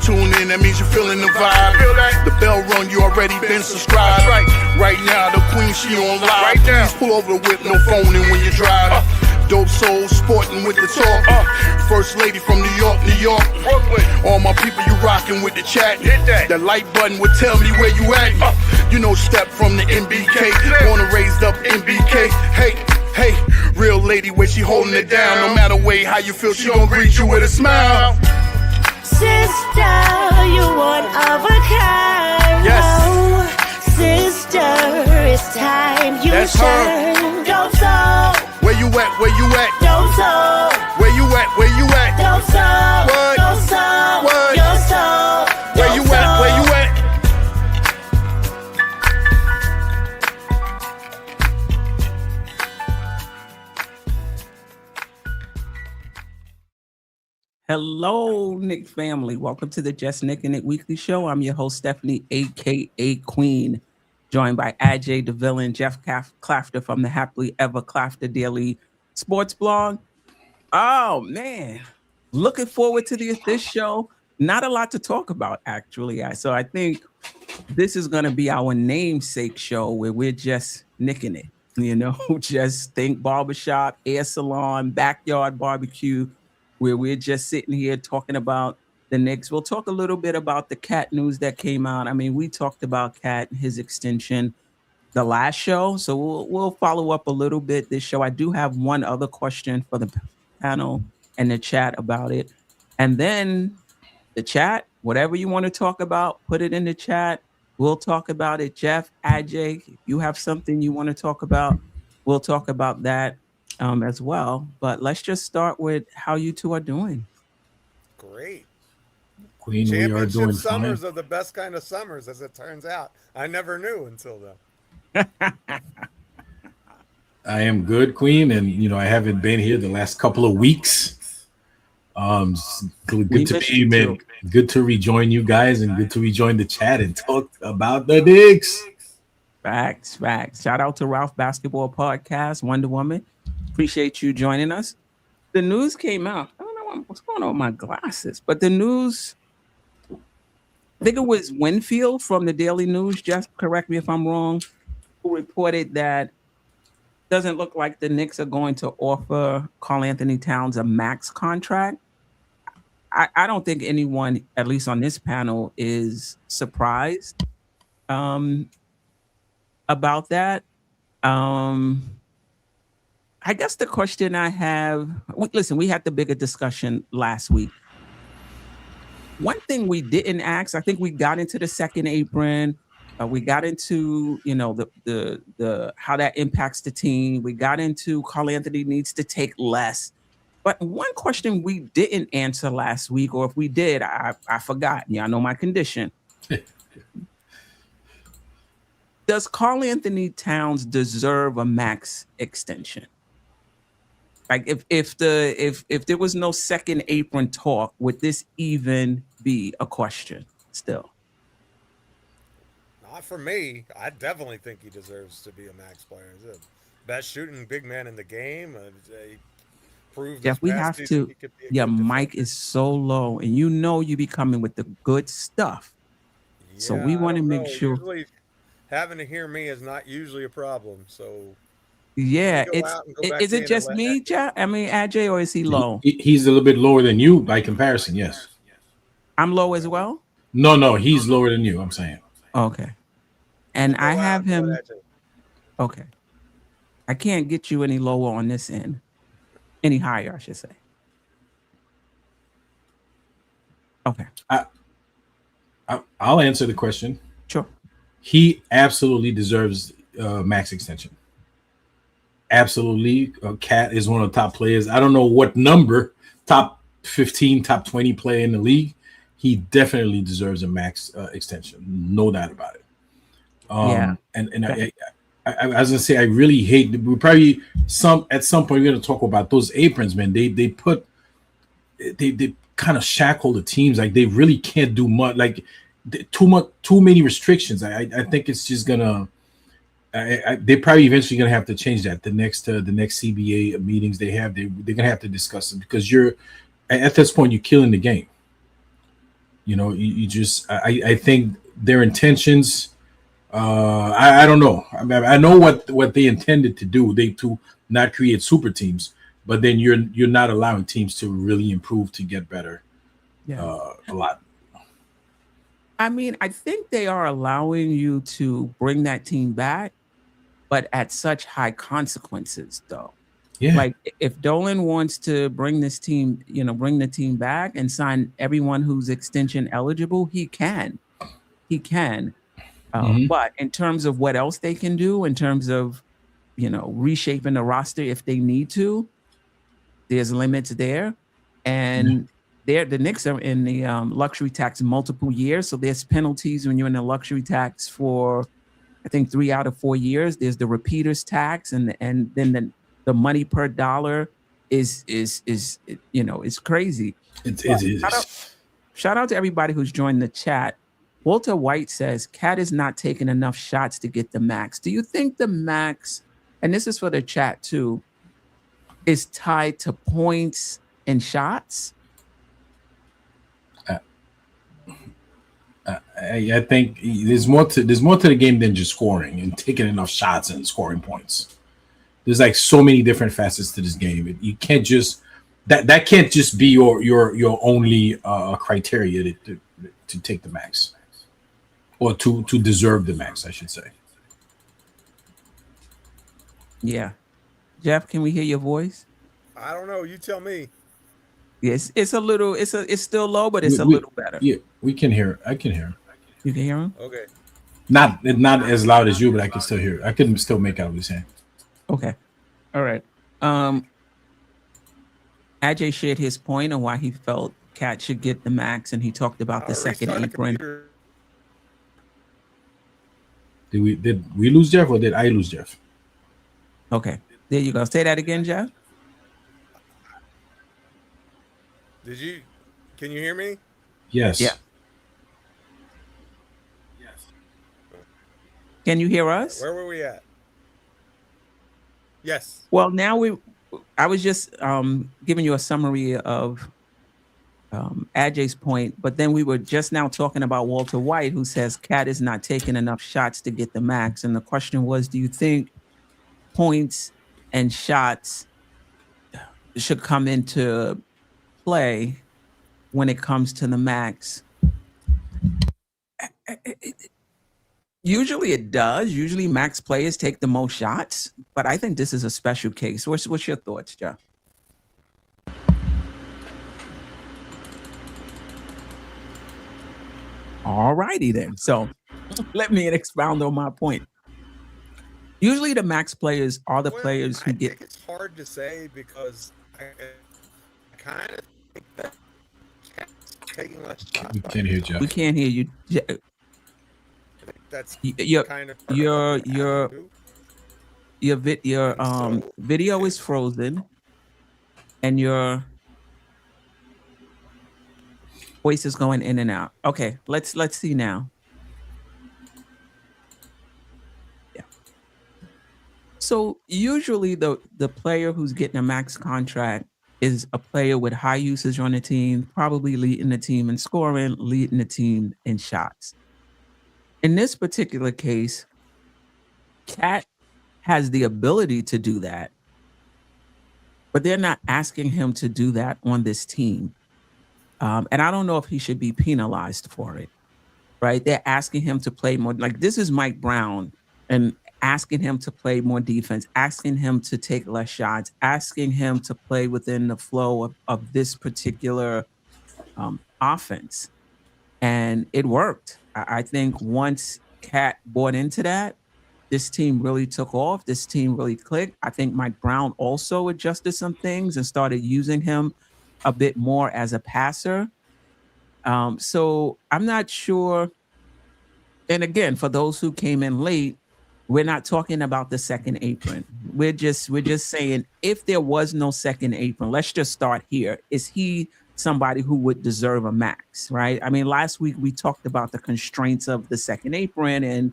tune in, that means you're feeling the vibe. The bell rung, you already been subscribed. Right now, the queen, she on live. Please pull over the whip, no phoning when you drive. Dope Soul sporting with the talk. First lady from New York, Brooklyn. All my people, you rocking with the chat. Hit that. The like button would tell me where you at. You know, step from the MBK. Born and raised up MBK. Hey, real lady, where she holding it down. No matter way how you feel, she gon' greet you with a smile. Sister, you one of a kind. Yes. Oh, sister, it's time you That's shine. Dope Soul. Where you at? Where you at? Dope Soul. Where you at? Where you at? Dope Soul. What? Dope Soul. What? Your soul. Where you at? Where you at? Hello, Knick family. Welcome to the Just Knickin It weekly show. I'm your host, Stephanie, a.k.a. Queen, joined by Ajay, the villain, Geoff Klafter from the Happily Ever Klafter Daily Sports Blog. Oh, man. Looking forward to this show. Not a lot to talk about, actually. So I think this is going to be our namesake show where we're just nicking it. You know, just think barbershop, hair salon, backyard barbecue, where we're just sitting here talking about the Knicks. We'll talk a little bit about the Cat news that came out. I mean, we talked about Cat, his extension, the last show. So we'll follow up a little bit this show. I do have one other question for the panel and the chat about it. And then the chat, whatever you want to talk about, put it in the chat. We'll talk about it. Geoff, Ajay, if you have something you want to talk about, we'll talk about that as well. But let's just start with how you two are doing. Great. Queen, we are doing summers fine. are the best kind of summers, as it turns out. I never knew until then. I am good, Queen, and you know I haven't been here the last couple of weeks. Good to be, man. Good to rejoin you guys and good to rejoin the chat and talk about the Knicks. Facts. Shout out to Ralph Basketball Podcast, Wonder Woman. Appreciate you joining us. The news came out. I don't know what's going on with my glasses, but the news, I think it was Winfield from the Daily News, just correct me if I'm wrong, who reported that doesn't look like the Knicks are going to offer Karl-Anthony Towns a max contract. I don't think anyone, at least on this panel, is surprised about that. I guess the question I have, listen, we had the bigger discussion last week. One thing we didn't ask, I think we got into the second apron. We got into, you know, the how that impacts the team. We got into Karl-Anthony needs to take less. But one question we didn't answer last week, or if we did, I forgot. Yeah, I know my condition. Does Karl-Anthony Towns deserve a max extension? Like if there was no second apron talk, would this even be a question still? Not for me. I definitely think he deserves to be a max player. He's the best shooting big man in the game. He proved Yeah, we have to. Yeah, Mike is so low, and you know you be coming with the good stuff. Yeah, so we want to make sure. Usually, having to hear me is not usually a problem. So. Yeah, is it just me, Jack? I mean, Ajay, or is he low? He's a little bit lower than you by comparison, yes. I'm low as well? No, he's lower than you, I'm saying. Okay. And I have him. Okay. I can't get you any lower on this end. Any higher, I should say. Okay. I'll answer the question. Sure. He absolutely deserves max extension. Absolutely. Cat is one of the top players. I don't know what number, top 15, top 20 player in the league. He definitely deserves a max extension. No doubt about it. Yeah. And I was gonna say, I really hate. We probably at some point we're gonna talk about those aprons, man. They kind of shackle the teams. Like they really can't do much. Like too many restrictions. I think it's just gonna. They're probably eventually gonna have to change that. The next CBA meetings they have, they're gonna have to discuss it because you're at this point you're killing the game. You just I think their intentions. I don't know. I know what they intended to do. They to not create super teams, but then you're not allowing teams to really improve to get better. Yeah. A lot. I mean, I think they are allowing you to bring that team back, but at such high consequences, though. Yeah. Like if Dolan wants to bring this team, bring the team back and sign everyone who's extension eligible, he can. He can. But in terms of what else they can do, in terms of, reshaping the roster if they need to, there's limits there. And the Knicks are in the luxury tax multiple years. So there's penalties when you're in the luxury tax for, I think, 3 out of 4 years. There's the repeaters tax, and then the money per dollar is crazy. It is. Shout out to everybody who's joined the chat. Walter White says Cat is not taking enough shots to get the max. Do you think the max, and this is for the chat too, is tied to points and shots? I think there's more to the game than just scoring and taking enough shots and scoring points. There's like so many different facets to this game. You can't just that can't just be your only criteria to take the max, or to deserve the max, I should say. Yeah, Geoff, can we hear your voice? I don't know. You tell me. Yes, it's a little. It's still low, but it's a little better. Yeah, we can hear. I can hear. You can hear him. Okay. Not as loud as you, but I can still hear. I can still make out what he's saying. Okay. All right. Ajay shared his point on why he felt Cat should get the max, and he talked about the second apron. Did we lose Geoff, or did I lose Geoff? Okay. There you go. Say that again, Geoff. Did you? Can you hear me? Yes. Yeah. Can you hear us? Where were we at? Yes. Well, now I was just giving you a summary of Ajay's point, but then we were just now talking about Walter White, who says Cat is not taking enough shots to get the max. And the question was, do you think points and shots should come into play when it comes to the max? Usually it does. Usually max players take the most shots, but I think this is a special case. What's your thoughts, Geoff? All righty then. So let me expound on my point. Usually the max players are the players who get. I think it's hard to say because I kind of think that Cat's taking less shots. We can't hear Geoff. We can't hear you. That's Your kind of video is frozen, and your voice is going in and out. Okay, let's see now. Yeah. So usually the player who's getting a max contract is a player with high usage on the team, probably leading the team in scoring, leading the team in shots. In this particular case, Cat has the ability to do that, but they're not asking him to do that on this team. And I don't know if he should be penalized for it, right? They're asking him to play more. Like, this is Mike Brown, and asking him to play more defense, asking him to take less shots, asking him to play within the flow of this particular offense. And it worked. I think once Cat bought into that, this team really took off. This team really clicked. I think Mike Brown also adjusted some things and started using him a bit more as a passer. So I'm not sure. And again, for those who came in late, we're not talking about the second apron. We're just saying, if there was no second apron, let's just start here. Is he somebody who would deserve a max, right? I mean, last week we talked about the constraints of the second apron and,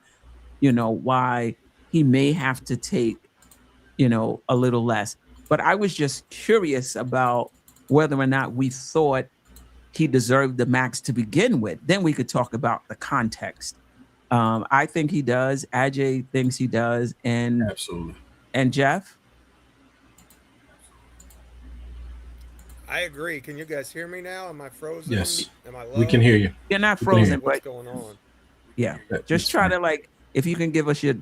why he may have to take, a little less. But I was just curious about whether or not we thought he deserved the max to begin with. Then we could talk about the context. I think he does. Ajay thinks he does. Absolutely. And Geoff? I agree. Can you guys hear me now? Am I frozen? Yes. Am I low? We can hear you. You're not We can hear frozen, you. What's but going on? yeah. That's Just try fine. to, like, if you can give us your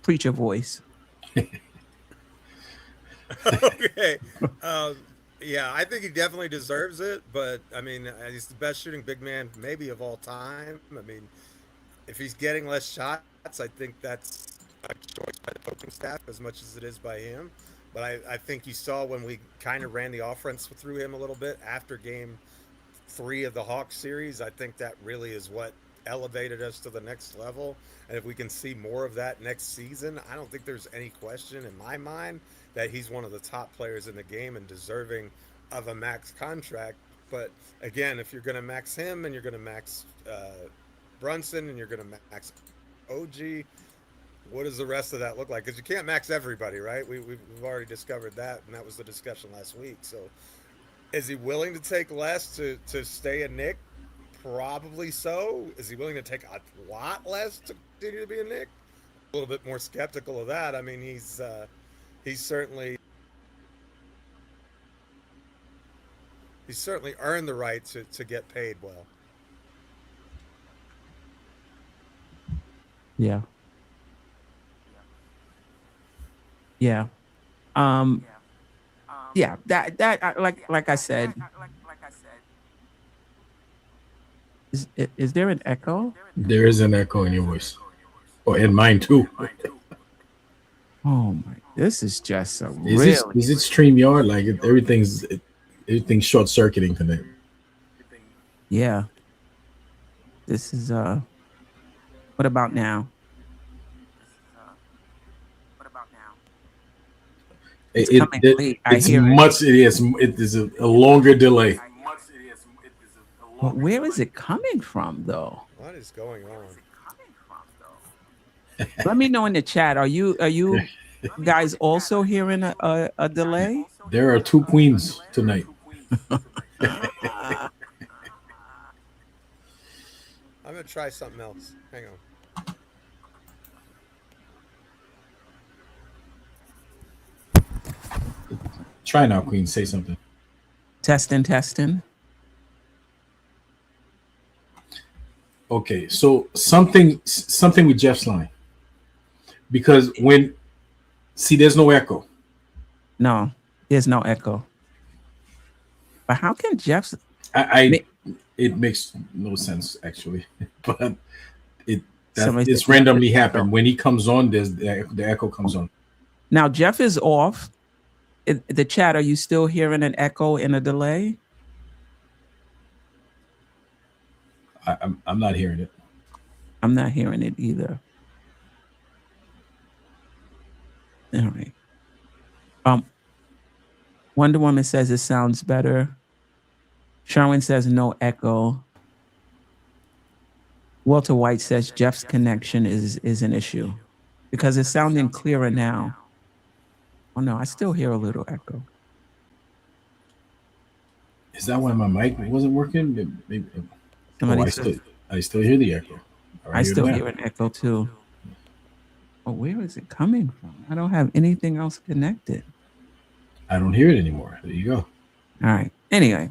preacher voice. Okay. Yeah, I think he definitely deserves it, but I mean, he's the best shooting big man maybe of all time. I mean, if he's getting less shots, I think that's a choice by the coaching staff as much as it is by him. But I think you saw when we kind of ran the offense through him a little bit after game 3 of the Hawks series. I think that really is what elevated us to the next level. And if we can see more of that next season, I don't think there's any question in my mind that he's one of the top players in the game and deserving of a max contract. But again, if you're going to max him and you're going to max Brunson and you're going to max OG, what does the rest of that look like? Because you can't max everybody, right? We've already discovered that, and that was the discussion last week. So is he willing to take less to stay a Knick? Probably so. Is he willing to take a lot less to continue to be a Knick? A little bit more skeptical of that. I mean, he's certainly earned the right to get paid well. Yeah. Yeah. Yeah, that like I said, is there an echo? There is an echo in your voice. Oh, and mine too. Oh my, this is just a Is it StreamYard? Like everything's short circuiting tonight. Yeah. This is what about now? It's coming late. I It's hear it. much. It is a longer delay. But where is it coming from, though? What is going on? Let me know in the chat. Are you guys also hearing a delay? There are 2 queens tonight. I'm gonna try something else. Hang on. Try now, Queen. Say something. Testing. Okay, so something with Jeff's line, because there's no echo. No, there's no echo. But how can Jeff's? It makes no sense actually, but Somebody it's said- randomly happened when he comes on. There's the echo comes on. Now Jeff is off. The chat, are you still hearing an echo and a delay? I'm not hearing it. I'm not hearing it either. All right. Wonder Woman says it sounds better. Sherwin says no echo. Walter White says Jeff's connection is an issue because it's sounding clearer now. Oh no, I still hear a little echo. Is that why my mic wasn't working? Maybe. Somebody I says, still hear the echo. I still hear an echo too. Oh, where is it coming from? I don't have anything else connected. I don't hear it anymore. There you go. All right. Anyway,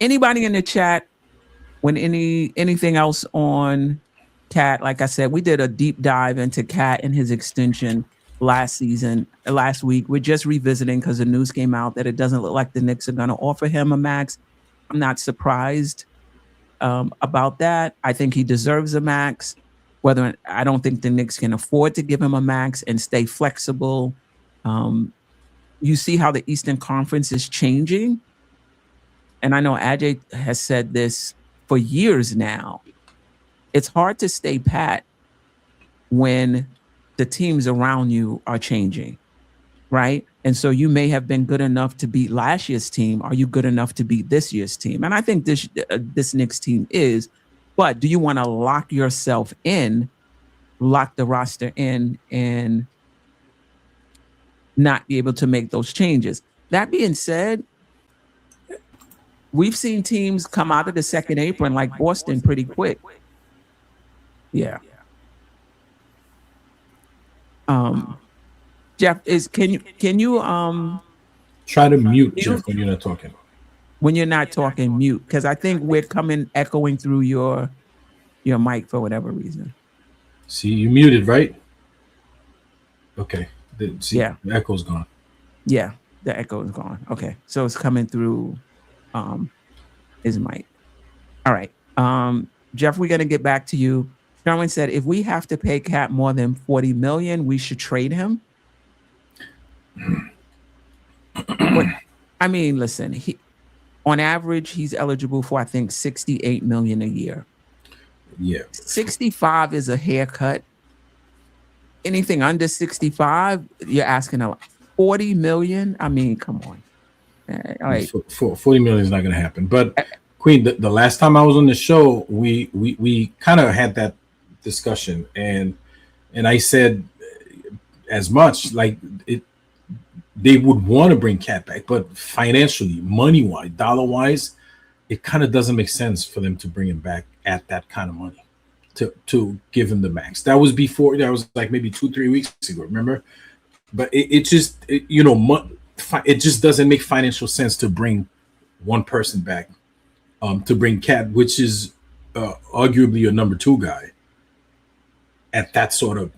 anybody in the chat when anything else on Cat? Like I said, we did a deep dive into Cat and his extension last week. We're just revisiting because the news came out that it doesn't look like the Knicks are going to offer him a max. I'm not surprised about that. I think he deserves a max. I don't think the Knicks can afford to give him a max and stay flexible. You see how the Eastern Conference is changing. And I know Ajay has said this for years now. It's hard to stay pat when the teams around you are changing, right? And so you may have been good enough to beat last year's team. Are you good enough to beat this year's team? And I think this Knicks team is. But do you want to lock yourself in, lock the roster in, and not be able to make those changes? That being said, we've seen teams come out of the second apron like Boston pretty quick. Yeah. Geoff, can you Try to mute Geoff when you're not talking. When you're not talking, mute, because I think we're echoing through your mic for whatever reason. See, you muted, right? Okay. Yeah. The echo's gone. Yeah, the echo is gone. Okay, so it's coming through his mic. All right, Geoff, we're gonna get back to you. Sherwin said, if we have to pay Cat more than $40 million, we should trade him. But, I mean, listen, on average, he's eligible for, I think, $68 million a year. Yeah. 65 is a haircut. Anything under 65, you're asking a lot. 40 million. I mean, come on. Like, 40 million is not going to happen. But Queen, the last time I was on the show, we kind of had that discussion, and I said as much, like, they would want to bring Cat back, but financially, money wise, dollar wise, it kind of doesn't make sense for them to bring him back at that kind of money to give him the max. That was before. That was like maybe 2-3 weeks ago. Remember? But it just doesn't make financial sense to bring one person back, to bring Cat, which is arguably your number 2 guy, at that sort of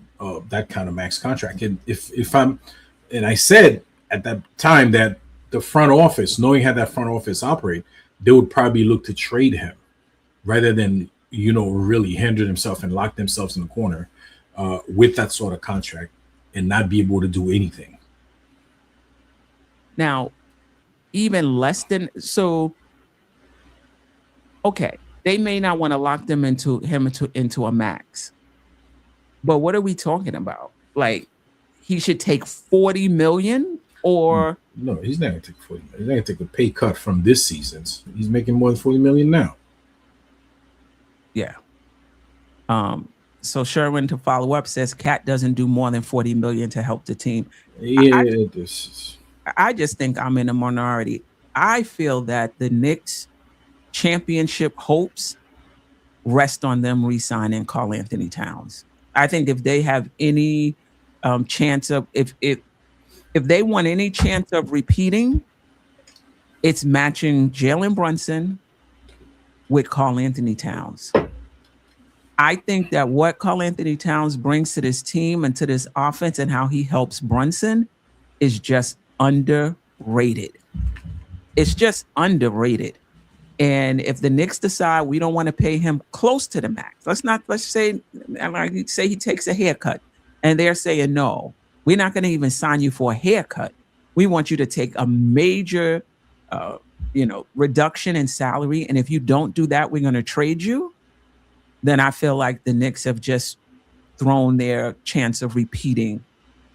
that kind of max contract. And and I said at that time that the front office, knowing how that front office operate, they would probably look to trade him rather than really hinder themselves and lock themselves in the corner with that sort of contract and not be able to do anything. Now, even less than okay, they may not want to lock them into a max. But what are we talking about? Like, he should take 40 million, or no, he's not gonna take 40 million. He's not gonna take a pay cut from this season. He's making more than 40 million now. Yeah. So Sherwin, to follow up, says Cat doesn't do more than 40 million to help the team. Yeah, I just think I'm in a minority. I feel that the Knicks championship hopes rest on them re-signing Karl Anthony Towns. I think if they have any chance of if they want any chance of repeating, it's matching Jalen Brunson with Karl Anthony Towns. I think that what Karl Anthony Towns brings to this team and to this offense and how he helps Brunson is just underrated. It's just underrated. And if the Knicks decide we don't want to pay him close to the max, let's say he takes a haircut, and they're saying, no, we're not going to even sign you for a haircut. We want you to take a major, reduction in salary. And if you don't do that, we're going to trade you. Then I feel like the Knicks have just thrown their chance of repeating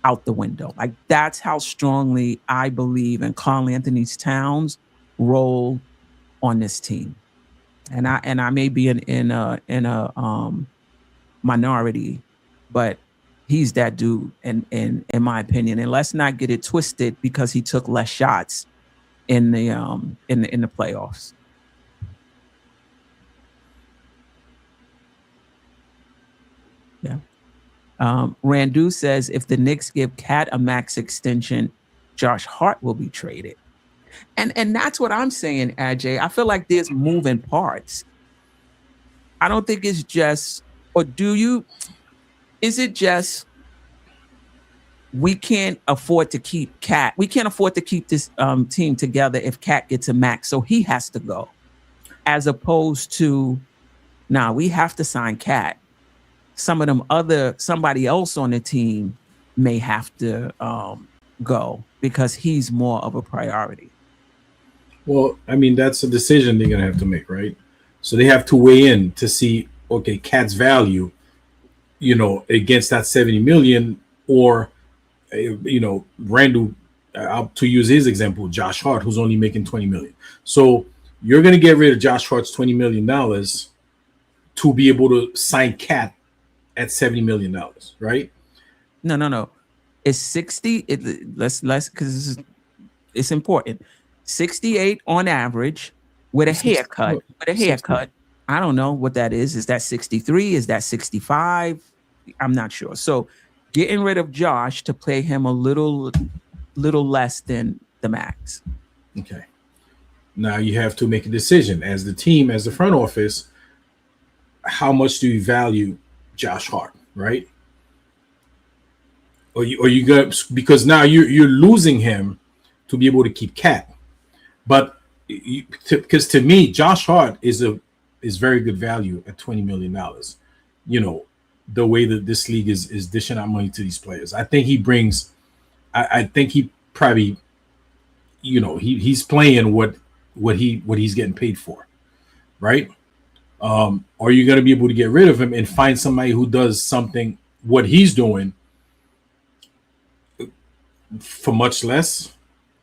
out the window. Like, that's how strongly I believe in Karl Anthony Towns' role on this team. And I may be in a minority, but he's that dude, in my opinion. And let's not get it twisted because he took less shots in the playoffs. Yeah. Randu says if the Knicks give Cat a max extension, Josh Hart will be traded. And that's what I'm saying, Ajay. I feel like there's moving parts. I don't think it's just, or is it just we can't afford to keep Cat? We can't afford to keep this team together if Cat gets a max, so he has to go. As opposed to, we have to sign Cat. Somebody else on the team may have to go because he's more of a priority. Well, I mean, that's a decision they're going to have to make, right? So they have to weigh in to see, okay, Cat's value, against that 70 million, or, Randall, to use his example, Josh Hart, who's only making 20 million. So you're going to get rid of Josh Hart's $20 million to be able to sign Cat at $70 million, right? No. It's 60. Let's because it's important. 68 on average, with a haircut. With a haircut. I don't know what that is. Is that 63? Is that 65? I'm not sure. So getting rid of Josh to play him a little less than the max. Okay. Now you have to make a decision as the team, as the front office. How much do you value Josh Hart, right? Or you got, because now you're losing him to be able to keep Cat. But because to me, Josh Hart is very good value at $20 million. You know, the way that this league is dishing out money to these players. I think he brings, I think he probably, you know, he's playing what he's getting paid for, right? Are you going to be able to get rid of him and find somebody who does something what he's doing for much less?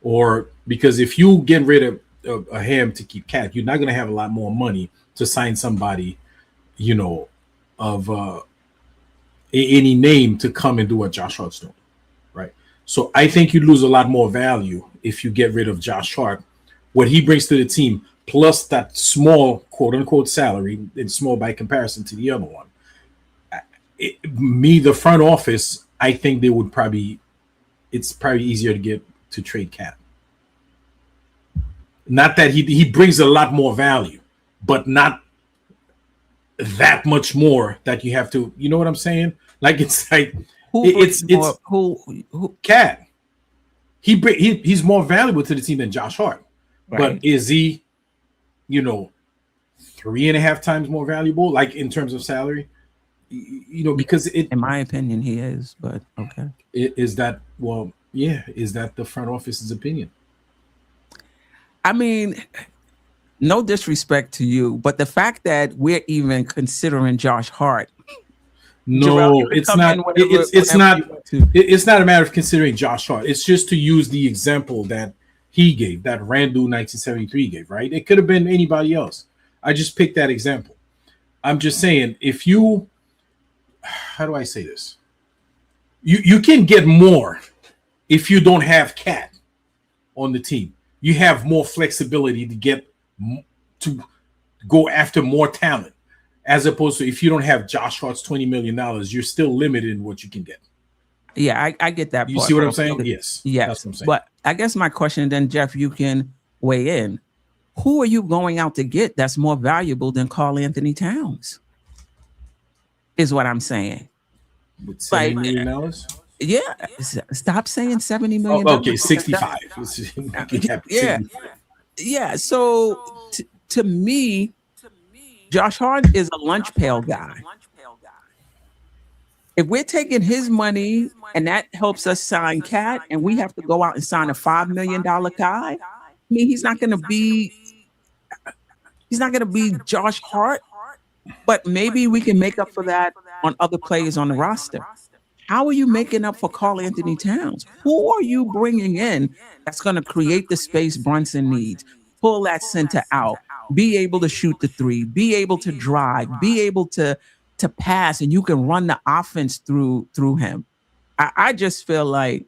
Or because if you get rid of a Ham to keep Cat, you're not going to have a lot more money to sign somebody, you know, of any name to come and do what Josh Hart's doing, right? So I think you lose a lot more value if you get rid of Josh Hart, what he brings to the team, plus that small quote unquote salary, and small by comparison to the other one. The front office, I think they would it's probably easier to trade Cat. Not that he brings a lot more value, but not that much more that you have to, you know what I'm saying? Like it's like who Cat. He's more valuable to the team than Josh Hart. Right. But is he, you know, 3.5 times more valuable, like in terms of salary? You know, because in my opinion, he is, but okay. Is that the front office's opinion? I mean, no disrespect to you, but the fact that we're even considering Josh Hart. No, Jerrell, it's not. It's not a matter of considering Josh Hart. It's just to use the example that he gave, that Randu 1973 gave, right? It could have been anybody else. I just picked that example. I'm just saying, if you, how do I say this? You can get more if you don't have Cat on the team. You have more flexibility to go after more talent, as opposed to if you don't have Josh Hart's $20 million, you're still limited in what you can get. Yeah, I get that. You see what I'm saying? Yes. That's what I'm saying. But I guess my question then, Geoff, you can weigh in. Who are you going out to get that's more valuable than Karl Anthony Towns? Is what I'm saying. With $70 million? Yeah. Stop saying $70 million. Oh, okay, 65. Yeah. So to me, Josh Hart is a lunch pail guy. If we're taking his money and that helps us sign Cat, and we have to go out and sign a $5 million guy, I mean, he's not going to be Josh Hart, but maybe we can make up for that on other players on the roster. How are you making up for Karl Anthony Towns? Who are you bringing in that's going to create the space Brunson needs? Pull that center out, be able to shoot the three, be able to drive, be able to pass, and you can run the offense through him. I just feel like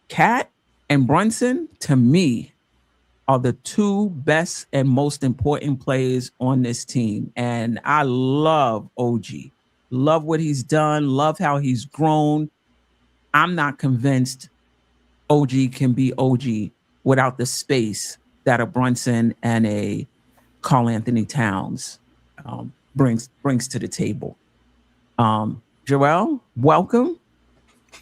Cat and Brunson, to me, are the two best and most important players on this team. And I love OG. Love what he's done. Love how he's grown. I'm not convinced OG can be OG without the space that a Brunson and a Karl Anthony Towns brings to the table. Jerrell, welcome.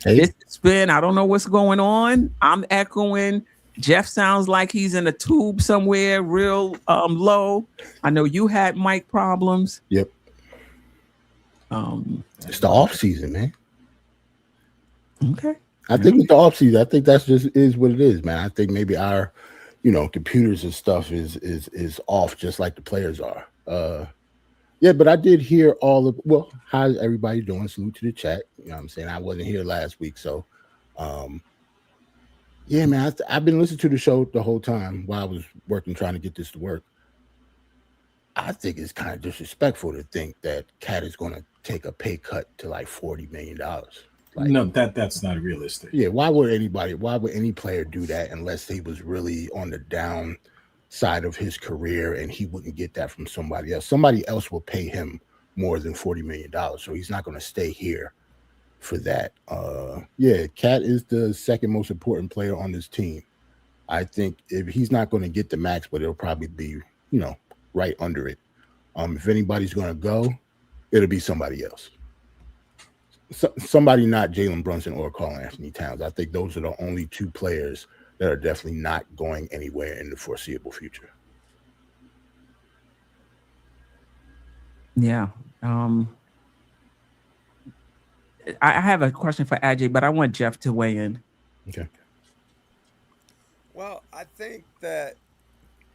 Hey. This has been, I don't know what's going on. I'm echoing. Geoff sounds like he's in a tube somewhere real low. I know you had mic problems. Yep. It's the off season, man. Okay. I think with the off season, I think that's just is what it is, man. I think maybe our, computers and stuff is off just like the players are. Yeah, but I did hear how's everybody doing? Salute to the chat. You know what I'm saying? I wasn't here last week, so yeah, man, I've been listening to the show the whole time while I was working, trying to get this to work. I think it's kind of disrespectful to think that Cat is going to take a pay cut to like $40 million. No, that's not realistic. Yeah, why would any player do that unless he was really on the down side of his career, and he wouldn't get that from somebody else. Somebody else will pay him more than $40 million, so he's not going to stay here for that. Yeah, Cat is the second most important player on this team. I think if he's not going to get the max, but it'll probably be, right under it. If anybody's going to go, it'll be somebody else. Somebody not Jalen Brunson or Karl-Anthony Towns. I think those are the only two players that are definitely not going anywhere in the foreseeable future. Yeah. I have a question for Ajay, but I want Geoff to weigh in. Okay. Well, I think that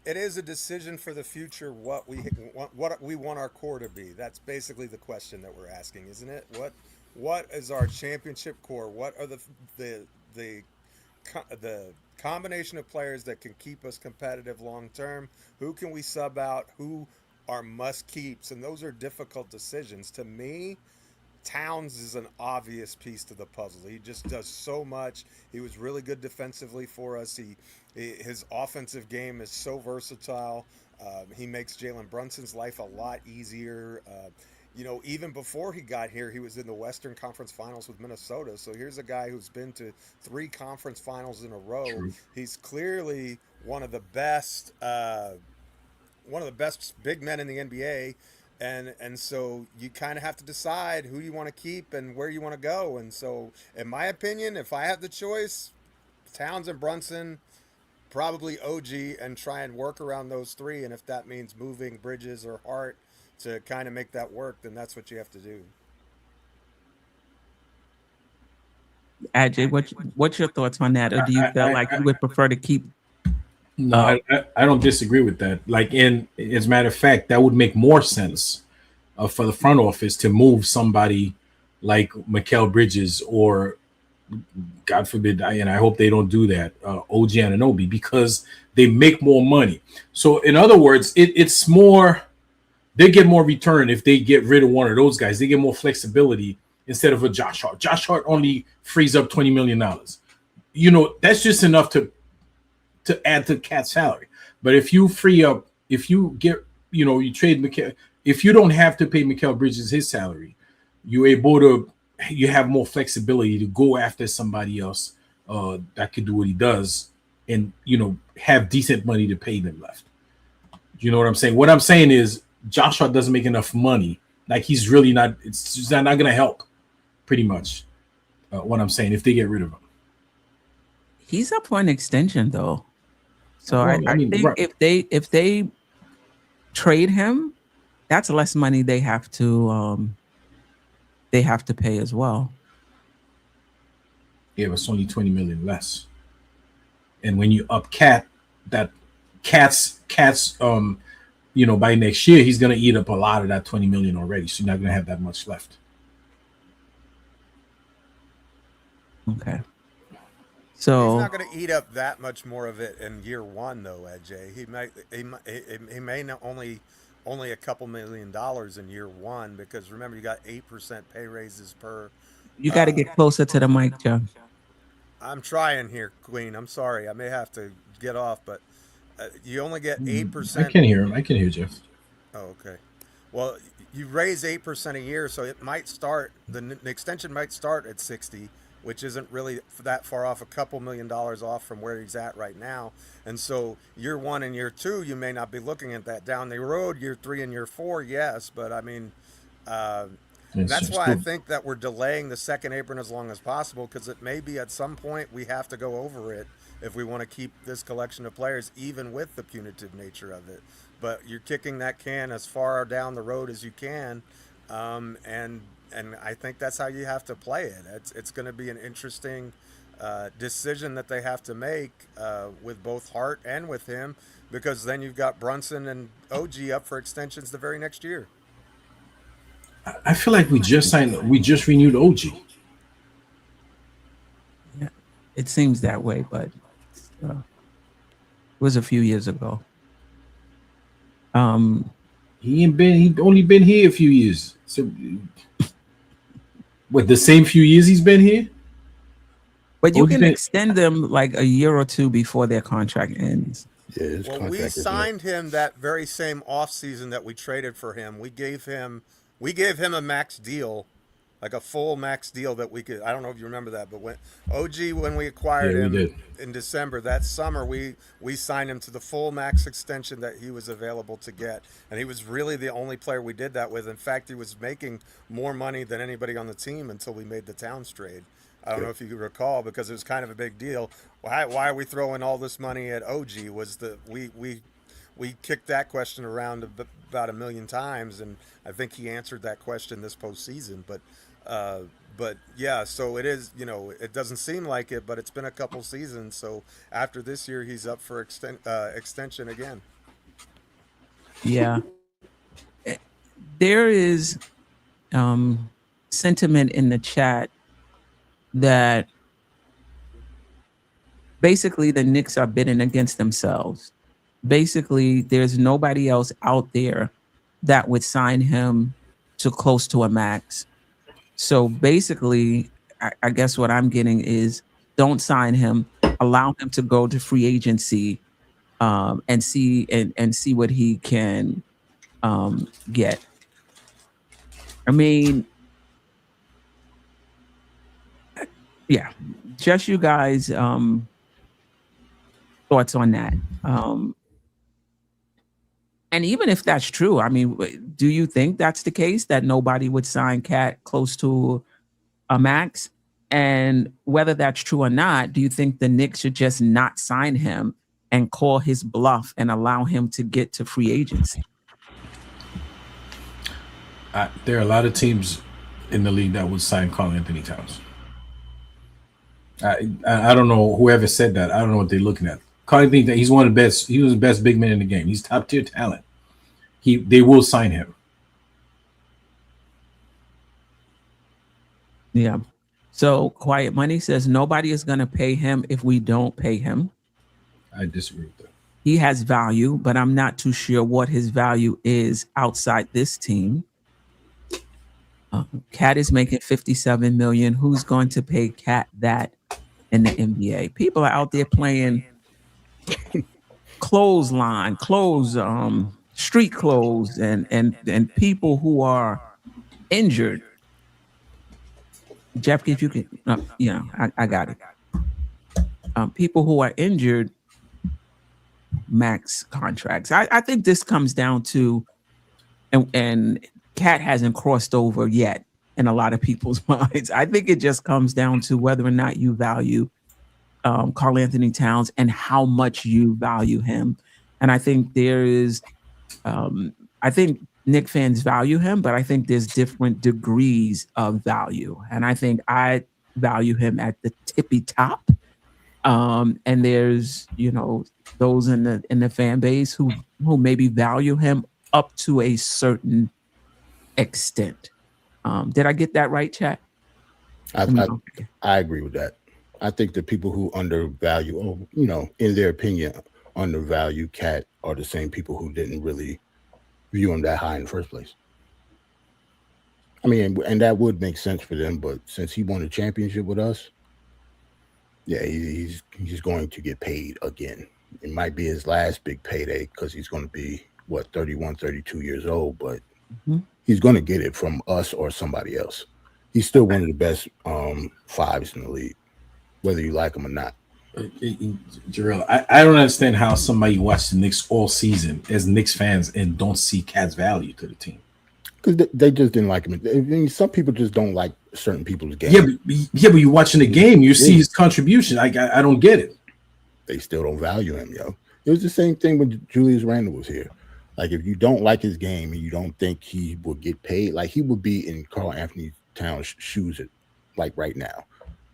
it is a decision for the future what we want our core to be. That's basically the question that we're asking, isn't it? What is our championship core? What are the combination of players that can keep us competitive long term? Who can we sub out? Who are must keeps? And those are difficult decisions. To me, Towns is an obvious piece to the puzzle. He just does so much. He was really good defensively for us. His offensive game is so versatile. He makes Jalen Brunson's life a lot easier. Even before he got here, he was in the Western Conference Finals with Minnesota. So here's a guy who's been to 3 conference finals in a row. True. He's clearly one of the best big men in the NBA. And so you kind of have to decide who you want to keep and where you want to go. And so, in my opinion, if I have the choice, Towns and Brunson, probably OG, and try and work around those 3. And if that means moving Bridges or Hart to kind of make that work, then that's what you have to do. Ajay, what's your thoughts on that? Or do you feel like you would prefer to keep? No, I don't disagree with that. As a matter of fact, that would make more sense for the front office to move somebody like Mikal Bridges or, God forbid, and I hope they don't do that, OG Anunoby, because they make more money. So, in other words, it's more, they get more return if they get rid of one of those guys. They get more flexibility instead of a Josh Hart. Josh Hart only frees up $20 million. That's just enough to add to Cat's salary. But if you free up, if you get, you trade Mikal, if you don't have to pay Mikal Bridges his salary, you have more flexibility to go after somebody else that could do what he does and, have decent money to pay them left. You know what I'm saying? What I'm saying is Josh Hart doesn't make enough money. Like, he's really not, it's just not going to help pretty much what I'm saying if they get rid of him. He's up for an extension, though. So Well, I think right. if they trade him, that's less money they have to pay as well. Yeah, but it's only $20 million less. And when you up Cat's by next year, he's gonna eat up a lot of that $20 million already. So you're not gonna have that much left. Okay. He's So not going to eat up that much more of it in year 1, though, Ajay. He may not only a couple $1 million in year 1, because remember, you got 8% pay raises per. you got to get closer to the mic, Joe. I'm trying here, Queen. I'm sorry. I may have to get off, but you only get 8%. I can hear him. I can hear Jeff. Oh, okay. Well, you raise 8% a year, so it might start, the extension might start at 60, which isn't really that far off, a couple $1 million off from where he's at right now. And so year 1 and year 2, you may not be looking at that. Down the road, year 3 and year 4, yes. But I mean, that's why I think that we're delaying the second apron as long as possible, because it may be at some point we have to go over it if we want to keep this collection of players, even with the punitive nature of it. But you're kicking that can as far down the road as you can, and I think that's how you have to play it. It's going to be an interesting decision that they have to make with both Hart and with him, because then you've got Brunson and OG up for extensions the very next year. I feel like we just renewed OG. Yeah, it seems that way, but it was a few years ago. He only been here a few years. So what, the same few years he's been here? But you OG can been- extend them like a year or two before their contract ends. Yeah, his Well, we contract is up. signed him that very same offseason that we traded for him. We gave him a max deal, like a full max deal that we could. I don't know if you remember that, but when we acquired Yeah, we him did. in December that summer, we signed him to the full max extension that he was available to get, and he was really the only player we did that with. In fact, he was making more money than anybody on the team until we made the Towns trade. I don't know if you could recall, because it was kind of a big deal. Why are we throwing all this money at OG? We kicked that question around about 1 million times, and I think he answered that question this postseason. But yeah, so it is. It doesn't seem like it, but it's been a couple seasons. So after this year, he's up for extension again. Yeah. There is sentiment in the chat that basically the Knicks are bidding against themselves. Basically, there's nobody else out there that would sign him to close to a max. So basically, I guess what I'm getting is don't sign him, allow him to go to free agency and see what he can get. I mean, yeah, just you guys thoughts on that. And even if that's true, I mean, do you think that's the case, that nobody would sign Cat close to a max? And whether that's true or not, do you think the Knicks should just not sign him and call his bluff and allow him to get to free agency? There are a lot of teams in the league that would sign Karl Anthony Towns. I don't know whoever said that. I don't know what they're looking at. Karl Anthony, he's one of the best. He was the best big man in the game. He's top tier talent. They will sign him. Yeah. So Quiet Money says nobody is going to pay him if we don't pay him. I disagree with that. He has value, but I'm not too sure what his value is outside this team. Cat is making $57 million. Who's going to pay Cat that in the NBA? People are out there playing clothesline, street clothes, and people who are injured. Geoff, if you can, I got it. People who are injured, max contracts. I think this comes down to, and Cat hasn't crossed over yet in a lot of people's minds. I think it just comes down to whether or not you value Karl Anthony Towns and how much you value him. And I think there is, I think Knick fans value him, but I think there's different degrees of value. And I think I value him at the tippy top. And there's, those in the fan base who maybe value him up to a certain extent. Did I get that right, chat? I agree with that. I think the people who undervalue, in their opinion, undervalue Cat are the same people who didn't really view him that high in the first place. I mean, and that would make sense for them, but since he won a championship with us, yeah, he's going to get paid again. It might be his last big payday because he's going to be, 31, 32 years old, but he's going to get it from us or somebody else. He's still one of the best fives in the league, whether you like him or not. Jerrell, I don't understand how somebody watched the Knicks all season as Knicks fans and don't see Cat's value to the team. Because they just didn't like him. I mean, some people just don't like certain people's game. Yeah, but you're watching the game, you see his contribution. I don't get it. They still don't value him, yo. It was the same thing when Julius Randle was here. Like, if you don't like his game and you don't think he will get paid, like he would be in Karl Anthony Towns' shoes like right now.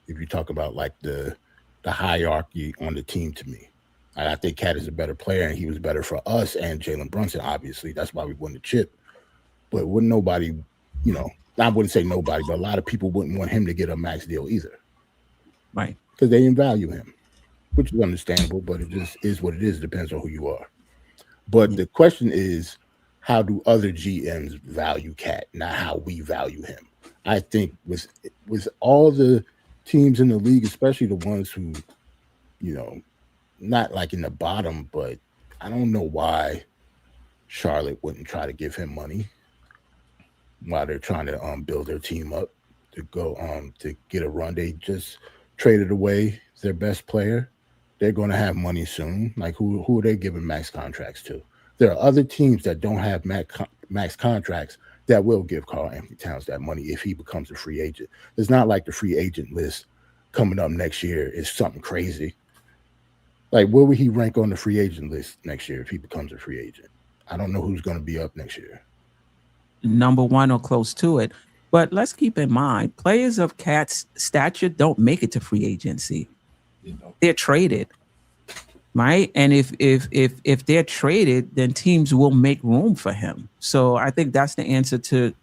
If you talk about like the hierarchy on the team, to me, I think Cat is a better player and he was better for us and Jalen Brunson. Obviously, that's why we won the chip. But wouldn't nobody, I wouldn't say nobody, but a lot of people wouldn't want him to get a max deal either, right? Because they didn't value him, which is understandable. But it just is what it is. It depends on who you are. But the question is, how do other GMs value Cat, not how we value him? I think with all the teams in the league, especially the ones who, not like in the bottom, but I don't know why Charlotte wouldn't try to give him money while they're trying to build their team up to go to get a run. They just traded away their best player. They're going to have money soon. Like who are they giving max contracts to? There are other teams that don't have max contracts that will give Karl-Anthony Towns that money if he becomes a free agent. It's not like the free agent list coming up next year is something crazy. Like, where would he rank on the free agent list next year if he becomes a free agent? I don't know who's going to be up next year. Number one or close to it. But let's keep in mind, players of Cat's stature don't make it to free agency. They're traded, right? And if they're traded, then teams will make room for him. So I think that's the answer to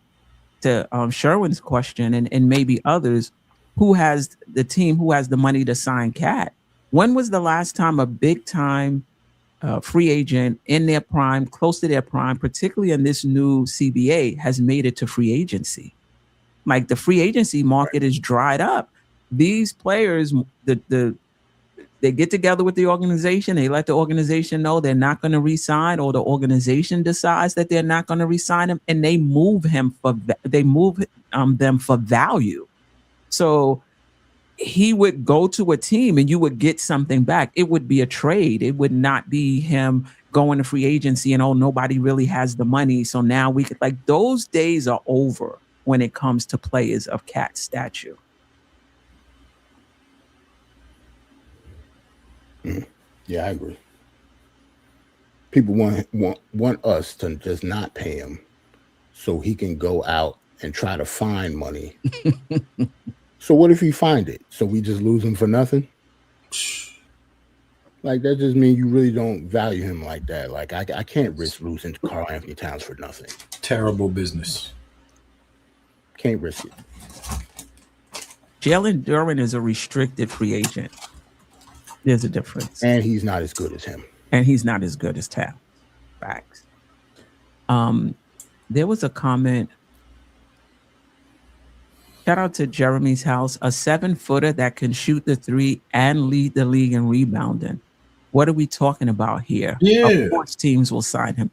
Sherwin's question and maybe others. Who has the team? Who has the money to sign Cat? When was the last time a big time free agent in their prime, close to their prime, particularly in this new CBA, has made it to free agency? Like, the free agency market is dried up. These players, they get together with the organization. They let the organization know they're not going to re-sign, or the organization decides that they're not going to re-sign him, and they move them for value. So he would go to a team and you would get something back. It would be a trade. It would not be him going to free agency and, oh, nobody really has the money, so now we could, like, those days are over when it comes to players of Cat's stature. Yeah, I agree. People want us to just not pay him so he can go out and try to find money. So what if he find it? So we just lose him for nothing? Like, that just means you really don't value him like that. Like, I can't risk losing to Karl-Anthony Towns for nothing. Terrible business. Can't risk it. Jalen Duren is a restricted free agent. There's a difference. And he's not as good as him. And he's not as good as Towns. Facts. There was a comment. Shout out to Jeremy's house. A 7-footer that can shoot the three and lead the league in rebounding. What are we talking about here? Yeah. Of course teams will sign him.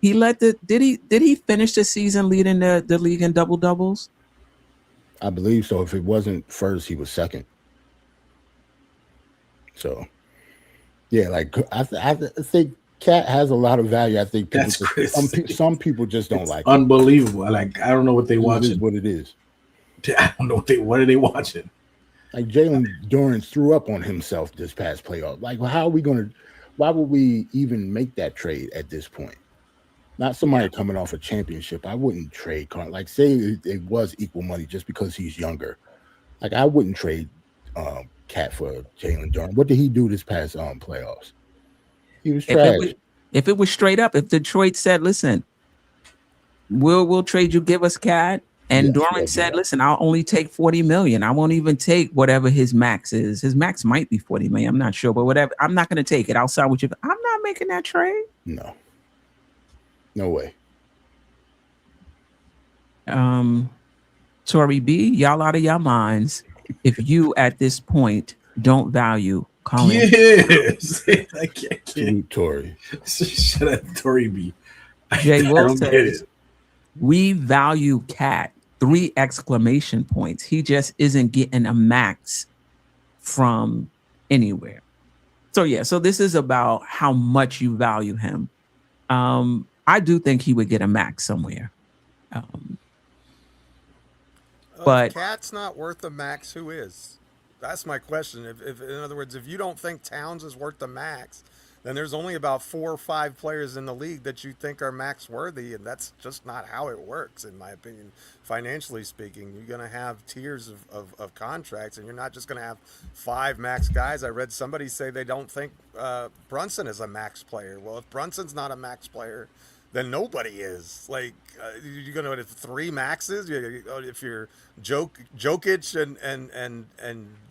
He led did he finish the season leading the league in double doubles? I believe so. If it wasn't first, he was second. So, yeah, like, I think Cat has a lot of value. I think some people just don't like it. Unbelievable. Like, I don't know what they watching. It is what it is. I don't know what are they watching. Like, Jalen Duren threw up on himself this past playoff. Like, why would we even make that trade at this point? Not somebody coming off a championship. I wouldn't trade Carl. Like, say it was equal money just because he's younger. Like, I wouldn't trade Cat for Jalen Duren. What did he do this past playoffs? He was trash. If it was straight up, if Detroit said, listen, we'll trade you, give us Cat. And Duren said, listen, I'll only take 40 million. I won't even take whatever his max is. His max might be 40 million. I'm not sure, but whatever. I'm not going to take it. I'll sign with you. I'm not making that trade. No. No way. Tory B, y'all out of your minds if you at this point don't value Colin. Yes. I can't. Tory. Shut up, Tory B. Jay Will says, we value Cat. 3 exclamation points. He just isn't getting a max from anywhere. So yeah, so this is about how much you value him. I do think he would get a max somewhere. But Cat's not worth a max, who is? That's my question. If in other words, if you don't think Towns is worth the max, then there's only about 4 or 5 players in the league that you think are max worthy, and that's just not how it works, in my opinion. Financially speaking, you're going to have tiers of contracts, and you're not just going to have 5 max guys. I read somebody say they don't think Brunson is a max player. Well, if Brunson's not a max player, then nobody is. Like, you're going to have 3 maxes. If you're Jokic and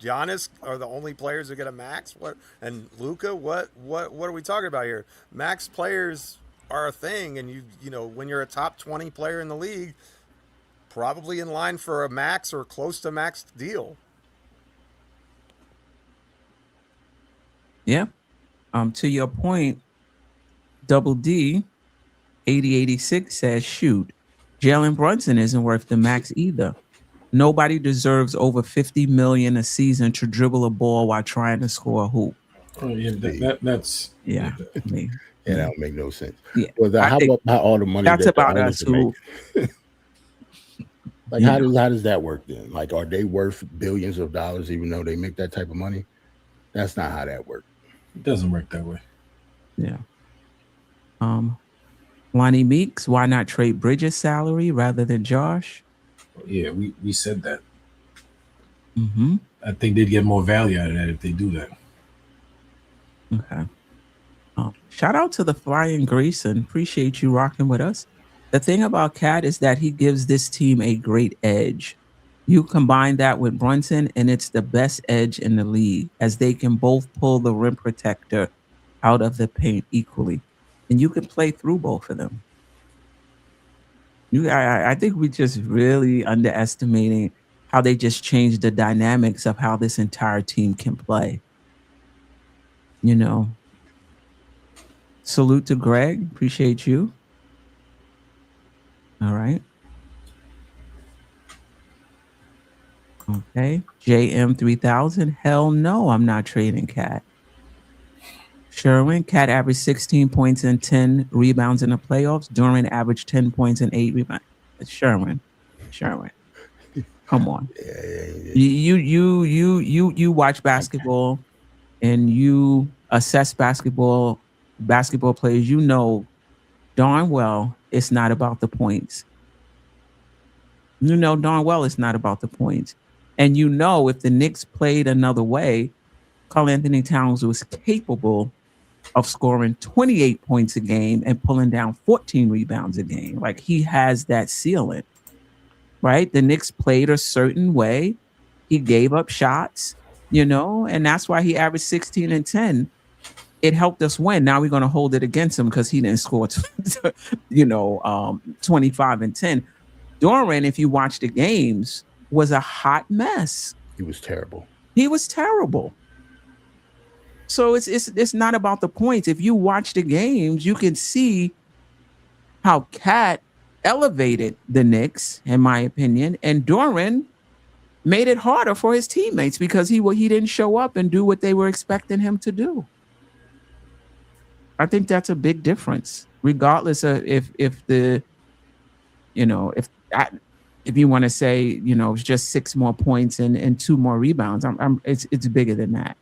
Giannis are the only players who get a max, and Luka, what are we talking about here? Max players are a thing, and you know when you're a top 20 player in the league, probably in line for a max or close to max deal. yeah, to your point, Double D 8086 says, shoot, Jalen Brunson isn't worth the max either. Nobody deserves over 50 million a season to dribble a ball while trying to score a hoop. Oh, yeah, that's Yeah. Me. Yeah, that don't make no sense. Yeah. Well, I how think about all the money that's that the about owners us are who making? Like, how does that work then? Like, are they worth billions of dollars even though they make that type of money? That's not how that works. It doesn't work that way. Yeah. Lonnie Meeks, why not trade Bridges' salary rather than Josh? Yeah, we said that. Mm-hmm. I think they'd get more value out of that if they do that. Okay. Shout out to the Flying Grayson. Appreciate you rocking with us. The thing about Cat is that he gives this team a great edge. You combine that with Brunson, and it's the best edge in the league, as they can both pull the rim protector out of the paint equally. And you can play through both of them. I think we just really underestimating how they just changed the dynamics of how this entire team can play. You know, salute to Greg. Appreciate you. All right. Okay. JM3000. Hell no, I'm not trading Cat. Sherwin, Cat averaged 16 points and 10 rebounds in the playoffs. Duran averaged 10 points and 8 rebounds. Sherwin. Come on. You watch basketball and you assess basketball players. You know darn well it's not about the points. You know darn well it's not about the points. And you know if the Knicks played another way, Karl-Anthony Towns was capable of scoring 28 points a game and pulling down 14 rebounds a game. Like, he has that ceiling, right? The Knicks played a certain way. He gave up shots, you know, and that's why he averaged 16 and 10. It helped us win. Now we're going to hold it against him because he didn't score, 25 and 10. Duran, if you watch the games, was a hot mess. He was terrible. So it's not about the points. If you watch the games, you can see how Cat elevated the Knicks, in my opinion, and Duran made it harder for his teammates because he didn't show up and do what they were expecting him to do. I think that's a big difference, regardless of if you want to say, it's just 6 more points and 2 more rebounds. It's bigger than that.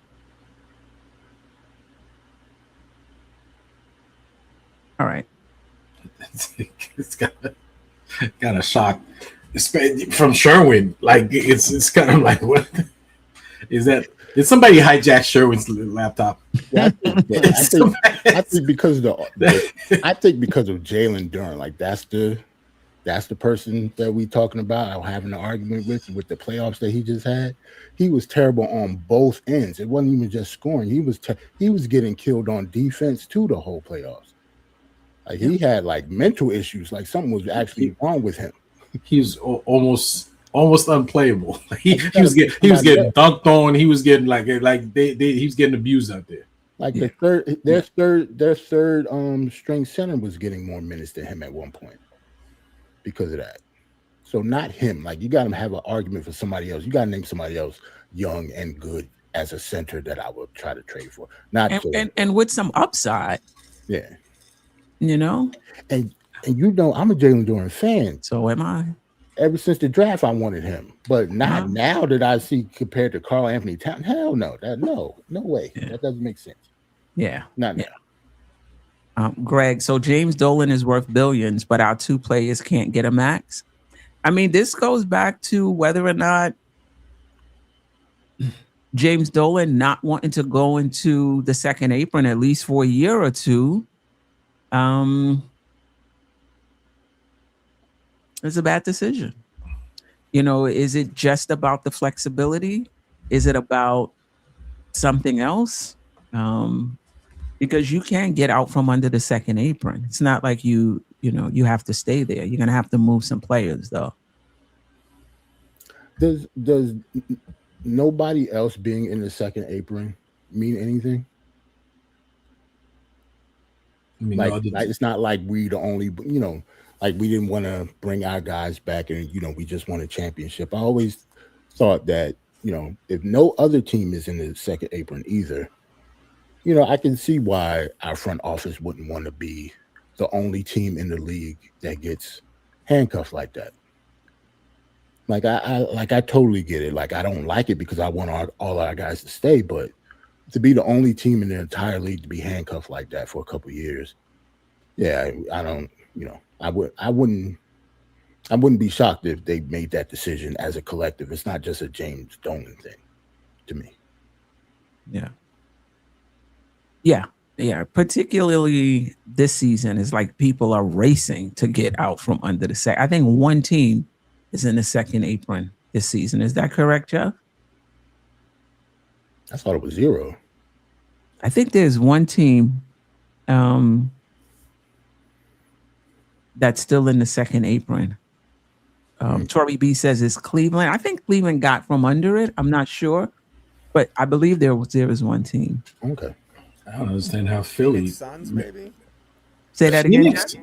All right. It's kind of shocked from Sherwin. Like, it's kind of like, what is that? Did somebody hijack Sherwin's laptop? Yeah, I think because of Jalen Duran, like that's the person that we talking about. I'm having an argument with the playoffs that he just had. He was terrible on both ends. It wasn't even just scoring. He was getting killed on defense too the whole playoffs. Like, he had like mental issues. Like, something was actually wrong with him. He was almost unplayable. He was getting dunked on. He was getting he was getting abused out there. Like, their third string center was getting more minutes than him at one point because of that. So not him. Like, you got to have an argument for somebody else. You got to name somebody else young and good as a center that I would try to trade for. And with some upside. Yeah. And I'm a Jalen Duran fan. So am I. Ever since the draft, I wanted him, but not now that I see compared to Karl-Anthony Towns. Hell no, no way. Yeah. That doesn't make sense. Yeah, not now. Greg, so James Dolan is worth billions, but our 2 players can't get a max. I mean, this goes back to whether or not James Dolan not wanting to go into the second apron at least for a year or two. It's a bad decision. Is it just about the flexibility? Is it about something else? Because you can't get out from under the second apron. It's not like you have to stay there. You're going to have to move some players, though. Does nobody else being in the second apron mean anything? I mean, Like it's not like we the only, like we didn't want to bring our guys back and we just won a championship. I always thought that if no other team is in the second apron either, I can see why our front office wouldn't want to be the only team in the league that gets handcuffed like that. Like I totally get it. Like I don't like it because I want all our guys to stay, but to be the only team in the entire league to be handcuffed like that for a couple of years, yeah, I don't. I wouldn't be shocked if they made that decision as a collective. It's not just a James Dolan thing, to me. Yeah. Particularly this season is like people are racing to get out from under the sack. I think one team is in the second apron this season. Is that correct, Geoff? I thought it was 0. I think there's one team that's still in the second apron. Tori B says it's Cleveland. I think Cleveland got from under it. I'm not sure, but I believe there was one team. Okay. I don't understand how Philly. Suns, maybe. Say that again. Phoenix.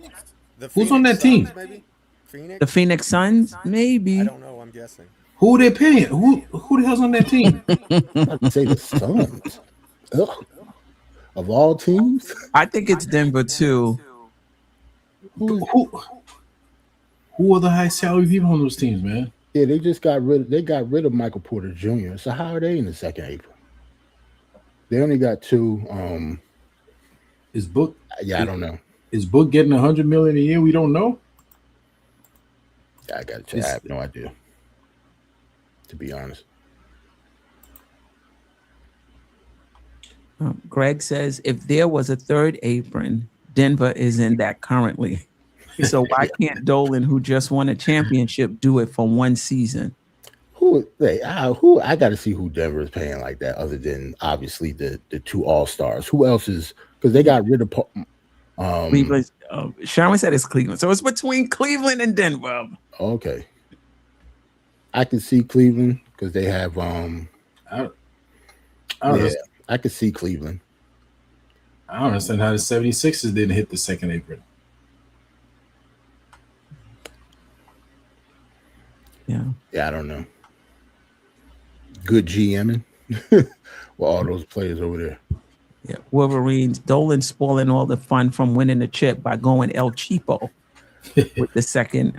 The Who's on that team? Suns, maybe? Phoenix? The Phoenix Suns, maybe. I don't know. I'm guessing. Who are they paying? Who the hell's on that team? I'd say the Suns. Ugh. Of all teams, I think it's Denver too. Who are the high salary people on those teams, man? Yeah, they just got rid of Michael Porter Jr. So how are they in the second apron? They only got 2. Is Book? Yeah, I don't know. Is Book getting $100 million a year? We don't know. I got to check. I have no idea, to be honest. Greg says if there was a third apron, Denver is in that currently. So why can't Dolan, who just won a championship, do it for one season? Who I got to see who Denver is paying like that, other than obviously the 2 All-Stars. Who else is, because they got rid of Cleveland. Sherman said it's Cleveland, so it's between Cleveland and Denver. Okay, I can see Cleveland because they have I could see Cleveland. I don't understand how the 76ers didn't hit the second apron. Yeah, I don't know. Good GMing with all those players over there. Yeah, Wolverines. Dolan spoiling all the fun from winning the chip by going El Cheapo with the second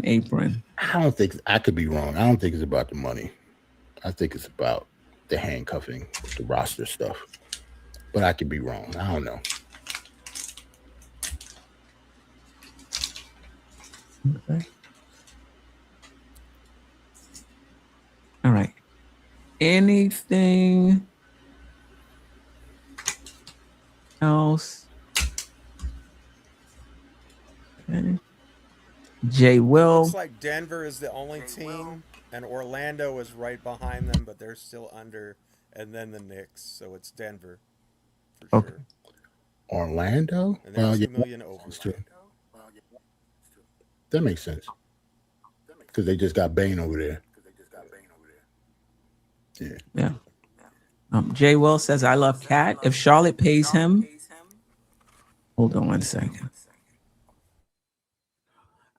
apron. I don't think, I could be wrong. I don't think it's about the money. I think it's about the handcuffing, the roster stuff. But I could be wrong. I don't know. Okay. All right. Anything else? Okay. Jay Will. Looks like Denver is the only team, and Orlando is right behind them, but they're still under, and then the Knicks. So it's Denver for Okay. sure. Orlando? And they're 2 million over. That's true. That makes sense. Because they just got Bane over there. Yeah. Jay Will says, I love Cat. If Charlotte pays him, hold on one second.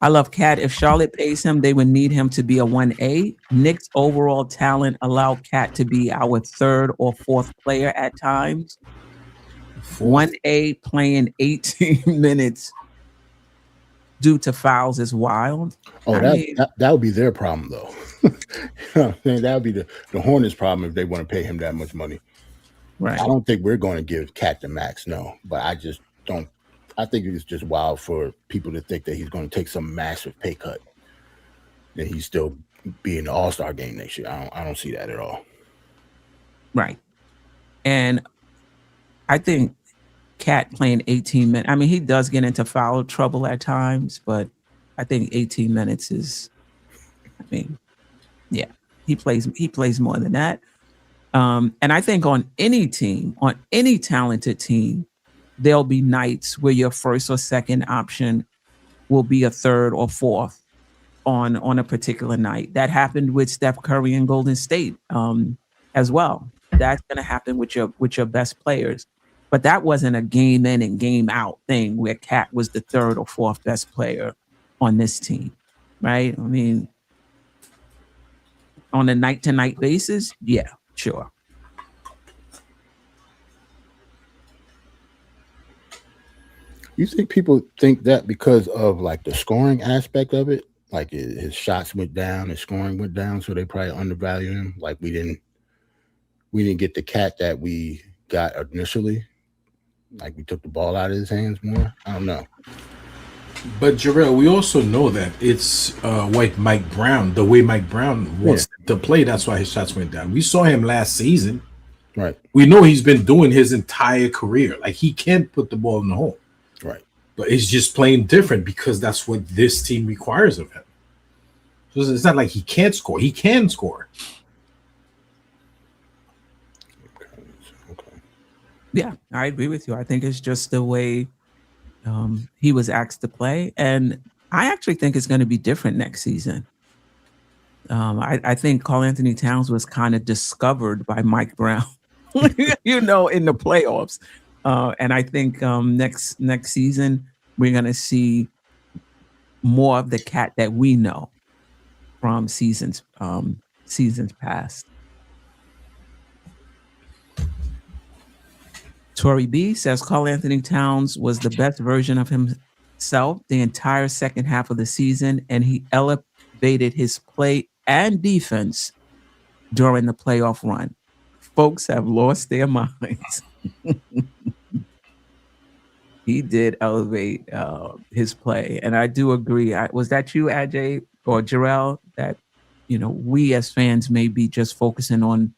I love Cat. If Charlotte pays him, they would need him to be a 1A. Knicks overall talent allow Cat to be our 3rd or 4th player at times. 1A playing 18 minutes due to fouls is wild. Oh, that would be their problem, though. That would be the Hornets' problem if they want to pay him that much money. Right. I don't think we're going to give Cat the max, no. But I just don't. I think it's just wild for people to think that he's going to take some massive pay cut and he's still be in the All-Star game next year. I don't see that at all. Right. And I think Cat playing 18 minutes. I mean, he does get into foul trouble at times, but I think 18 minutes is, I mean, yeah, he plays more than that. And I think on any team, on any talented team, there'll be nights where your first or second option will be a 3rd or 4th on a particular night. That happened with Steph Curry and Golden State as well. That's going to happen with your best players. But that wasn't a game in and game out thing where Cat was the third or fourth best player on this team, right? I mean, on a night-to-night basis, yeah, sure. You think people think that because of like the scoring aspect of it, like his shots went down, his scoring went down, so they probably undervalue him. Like we didn't get the Cat that we got initially. Like we took the ball out of his hands more. I don't know. But Jerrell, we also know that it's like Mike Brown, the way Mike Brown wants to play. That's why his shots went down. We saw him last season. Right. We know he's been doing his entire career. Like he can put the ball in the hole. Right. But it's just playing different because that's what this team requires of him. So it's not like he can't score. He can score. Okay. Yeah, I agree with you. I think it's just the way he was asked to play. And I actually think it's going to be different next season. I think Karl-Anthony Towns was kind of discovered by Mike Brown, in the playoffs. And I think next season, we're going to see more of the Cat that we know from seasons past. Tori B says Karl-Anthony Towns was the best version of himself the entire second half of the season, and he elevated his play and defense during the playoff run. Folks have lost their minds. He did elevate his play, and I do agree. Was that you, Ajay or Jerrell, that we as fans may be just focusing on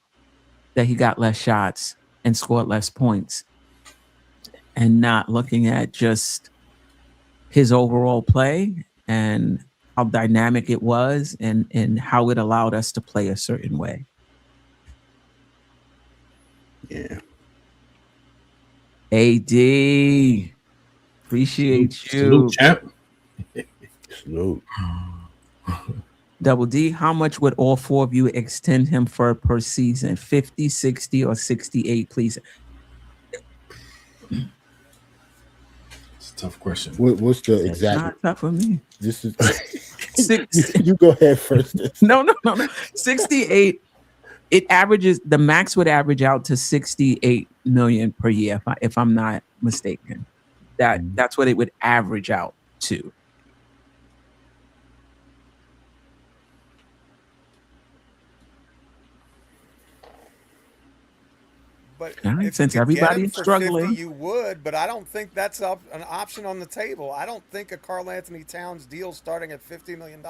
that he got less shots and scored less points, and not looking at just his overall play and how dynamic it was and how it allowed us to play a certain way. Yeah. AD, appreciate you. Salute, champ. Salute. Double D, how much would all four of you extend him for per season? 50, 60, or 68, please? It's a tough question. What's the It's exact? not tough for me. This is. 60. You go ahead first. No. 68. It averages, the max would average out to 68 million per year, if I'm not mistaken. That's what it would average out to. But Right, since everybody's struggling, 50, you would. But I don't think that's an option on the table. I don't think a Karl-Anthony Towns deal starting at $50 million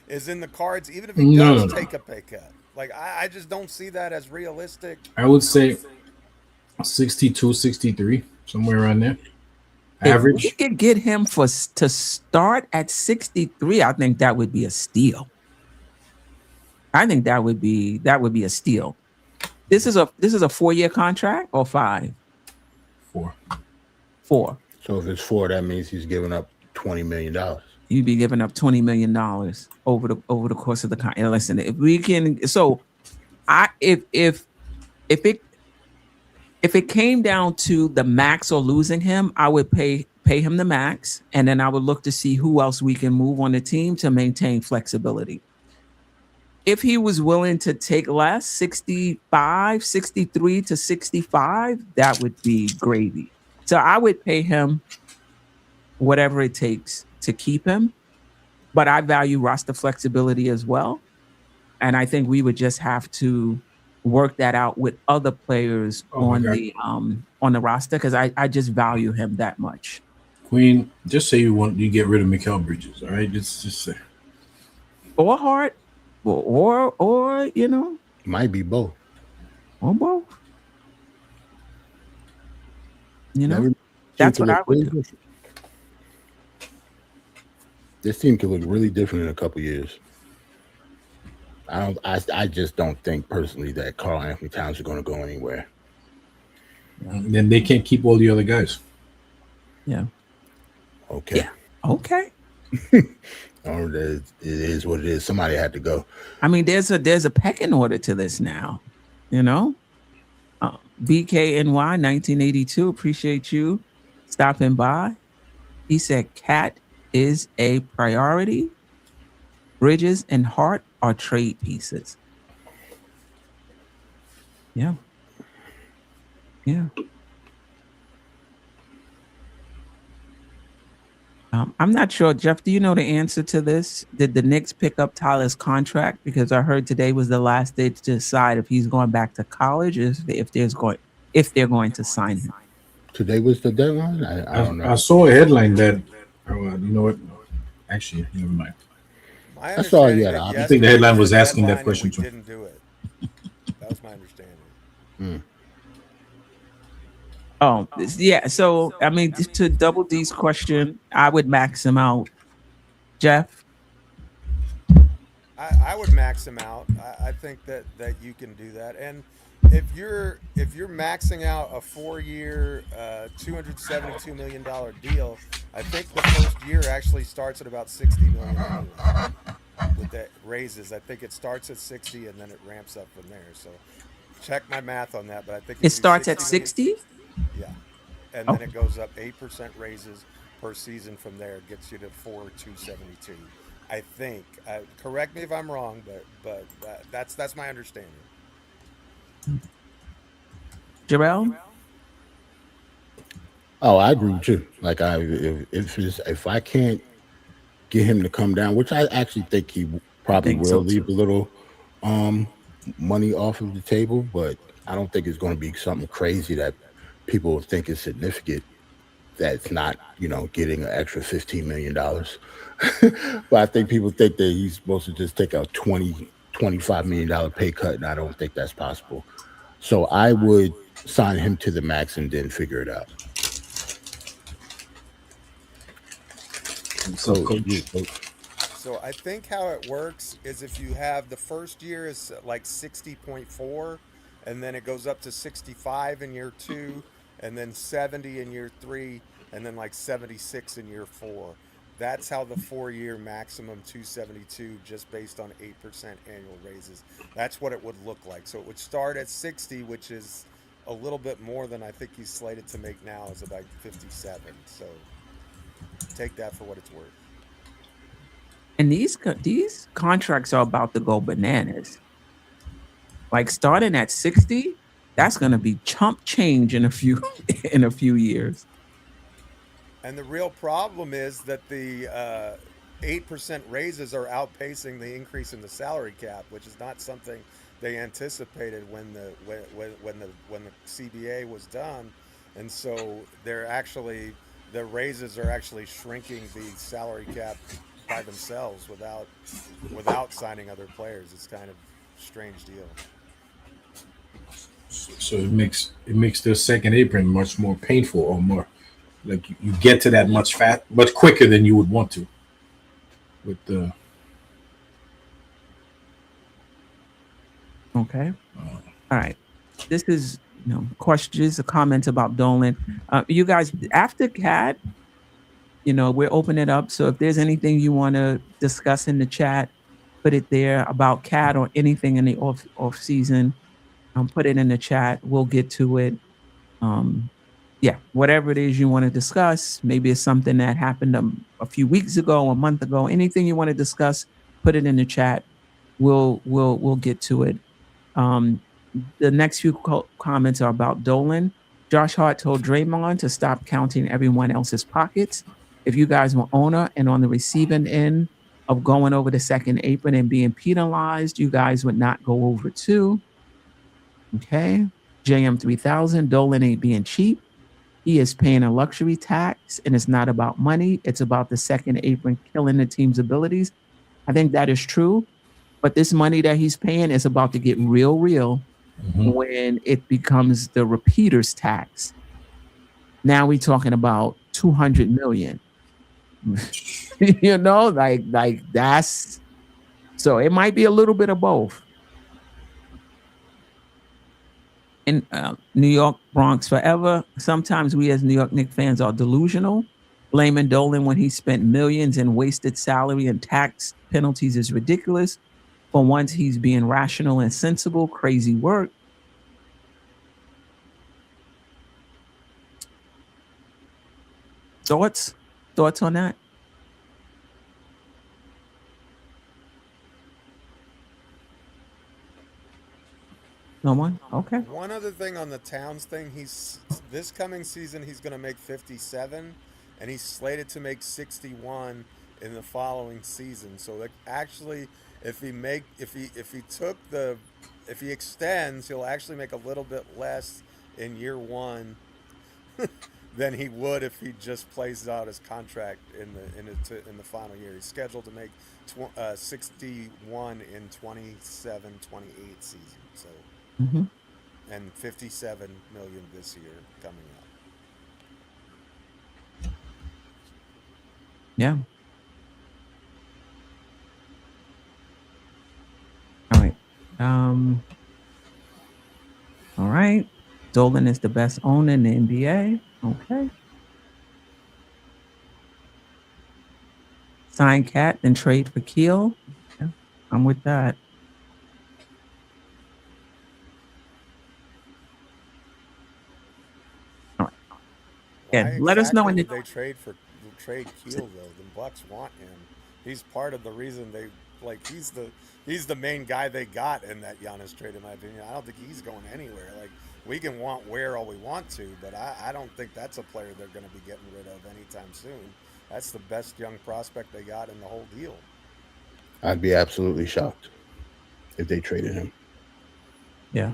is in the cards, even if he does take a pay cut. Like I just don't see that as realistic. I would say 62, 63, somewhere around there. Average. If we could get him to start at 63, I think that would be a steal. I think that would be a steal. This is a 4-year contract or 5? 4. 4. So if it's 4, that means he's giving up $20 million. You'd be giving up $20 million over the course of the contract. Listen, if we can, so if it came down to the max or losing him, I would pay him the max, and then I would look to see who else we can move on the team to maintain flexibility. If he was willing to take less, 65, 63 to 65, that would be gravy. So I would pay him whatever it takes to keep him, but I value roster flexibility as well. And I think we would just have to work that out with other players on the roster, because I just value him that much. Queen, just say you get rid of Mikal Bridges, all right? Just say. Or Hart, or Might be both. Or both. That's what I would do. This team could look really different in a couple years. I just don't think personally that Karl-Anthony Towns is going to go anywhere. Then they can't keep all the other guys. Yeah. Okay. Yeah. Okay. It is what it is. Somebody had to go. I mean, there's a pecking order to this now, BKNY 1982, appreciate you stopping by. He said Cat is a priority. Bridges and Hart are trade pieces. Yeah. Yeah. I'm not sure, Jeff. Do you know the answer to this? Did the Knicks pick up Tyler's contract? Because I heard today was the last day to decide if he's going back to college, or if they're going to sign him. Today was the deadline. I don't know. I saw a headline that you know what? Actually, never mind. My I saw you understanding had that I think the headline was asking that deadline question and we too. didn't do it. That was my understanding. Oh, yeah. So, I mean, to Double D's question, I would max him out. Jeff? I would max him out. I think that you can do that. And if you're maxing out a 4-year, $272 million deal, I think the first year actually starts at about $60 million anyway, with the raises. I think it starts at 60 and then it ramps up from there. So check my math on that, but I think It starts at 60? Yeah, and then it goes up 8% raises per season from there. It gets you to 4,272. I think. Correct me if I'm wrong, but that's my understanding. Jerrell? Oh, I agree with you. Like if I can't get him to come down, which I actually think he probably Think will so, leave too. a little money off of the table, but I don't think it's going to be something crazy that people will think is significant. That's not, getting an extra $15 million. But I think people think that he's supposed to just take a $25 million pay cut, and I don't think that's possible. So I would sign him to the max and then figure it out. So, So I think how it works is if you have the first year is like 60.4, and then it goes up to 65 in year 2, and then 70 in year 3, and then like 76 in year 4. That's how the 4-year maximum 272, just based on 8% annual raises. That's what it would look like. So it would start at 60, which is a little bit more than I think he's slated to make now, is about 57. So take that for what it's worth. And these contracts are about to go bananas. Like starting at 60, that's going to be chump change in a few years. And the real problem is that the 8% raises are outpacing the increase in the salary cap, which is not something they anticipated when the CBA was done, and so the raises are actually shrinking the salary cap by themselves without signing other players. It's kind of a strange deal. So it makes the second apron much more painful, or more like you get to that much quicker than you would want to. With the Okay. All right. This is questions or comments about Dolan. You guys, after Cat, we're opening it up. So if there's anything you want to discuss in the chat, put it there about Cat or anything in the off season. Put it in the chat. We'll get to it. Yeah, whatever it is you want to discuss. Maybe it's something that happened a few weeks ago, a month ago. Anything you want to discuss, put it in the chat. We'll get to it. The next few comments are about Dolan. Josh Hart told Draymond to stop counting everyone else's pockets. If you guys were owner and on the receiving end of going over the second apron and being penalized, you guys would not go over too. Okay. JM3000, Dolan ain't being cheap. He is paying a luxury tax, and it's not about money. It's about the second apron killing the team's abilities. I think that is true. But this money that he's paying is about to get real when it becomes the repeaters tax. Now we're talking about 200 million. Like that's, so it might be a little bit of both. In New York, Bronx forever. Sometimes we as New York Knicks fans are delusional. Blaming Dolan when he spent millions in wasted salary and tax penalties is ridiculous. For once, he's being rational and sensible. Crazy work. Thoughts on that? No one? Okay. One other thing on the Towns thing, this coming season he's going to make 57, and he's slated to make 61 in the following season. So like, actually, if he extends, he'll actually make a little bit less in year one than he would if he just plays out his contract in the final year. He's scheduled to make 61 in 27-28 season. So. Mm-hmm. And 57 million this year coming up. Yeah. All right. All right. Dolan is the best owner in the NBA. Okay. Sign Cat and trade for Keel. Yeah, I'm with that. Yeah, let us know in the they trade Keel though. The Bucks want him. He's part of the reason he's the main guy they got in that Giannis trade, in my opinion. I don't think he's going anywhere. Like, we can want Ware all we want to, but I don't think that's a player they're going to be getting rid of anytime soon. That's the best young prospect they got in the whole deal. I'd be absolutely shocked if they traded him. Yeah.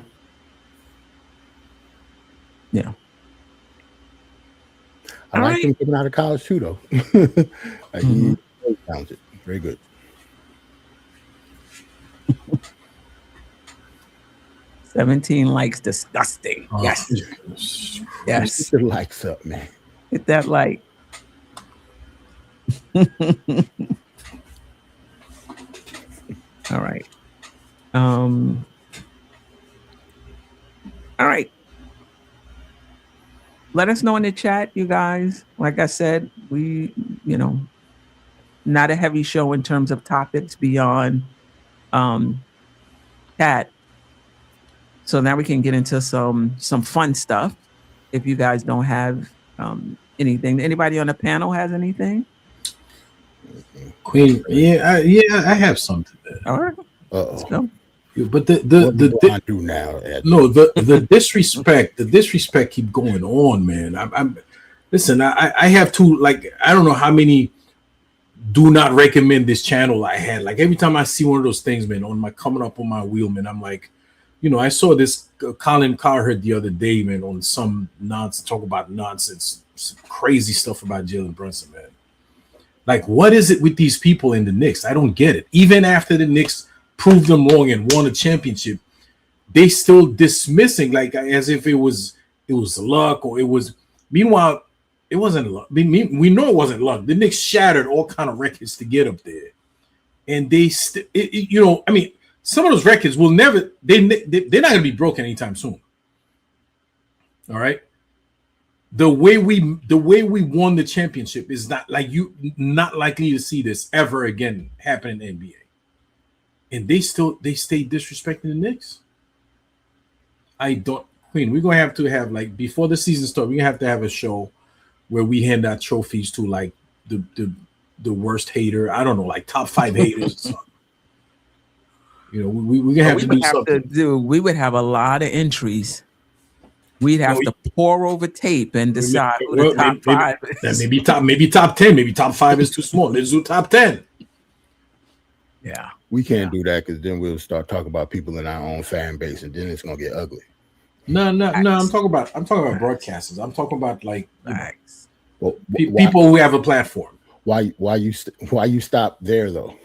Yeah. I like him coming out of college too, though. He's very talented, very good. $17 likes disgusting. Yes. Yes. Get the likes up, man. Hit that like. All right. All right. Let us know in the chat, you guys. Like I said, we, not a heavy show in terms of topics beyond Cat. So now we can get into some fun stuff. If you guys don't have anything, anybody on the panel has anything? Queen, I have something. All right, let's go. But the do now, no, the disrespect keep going on, man. I'm listen. I have to, like, I don't know how many do not recommend this channel I had. Like, every time I see one of those things, man, coming up on my wheel, man, I'm like, I saw this Colin Cowherd the other day, man, on some nonsense, talk about nonsense, some crazy stuff about Jalen Brunson, man. Like, what is it with these people in the Knicks? I don't get it. Even after the Knicks proved them wrong and won a championship, they still dismissing, like, as if it was luck, or it was. Meanwhile, it wasn't luck. We know it wasn't luck. The Knicks shattered all kind of records to get up there, and they I mean, some of those records will never. They're not going to be broken anytime soon. All right. The way we won the championship is not likely to see this ever again happen in the NBA. And they stay disrespecting the Knicks. Queen, we're gonna have like, before the season starts, we're gonna have to have a show where we hand out trophies to, like, the worst hater. I don't know, like top 5 haters or something. We're gonna have to do something. We would have a lot of entries. We'd have to pour over tape and decide who the top 5 is. Maybe top 10, maybe top 5 is too small. Let's do top 10. Yeah. We can't do that, because then we'll start talking about people in our own fan base, and then it's gonna get ugly. No. I'm talking about broadcasters. I'm talking about, like, well, people who have a platform. Why you stop there though?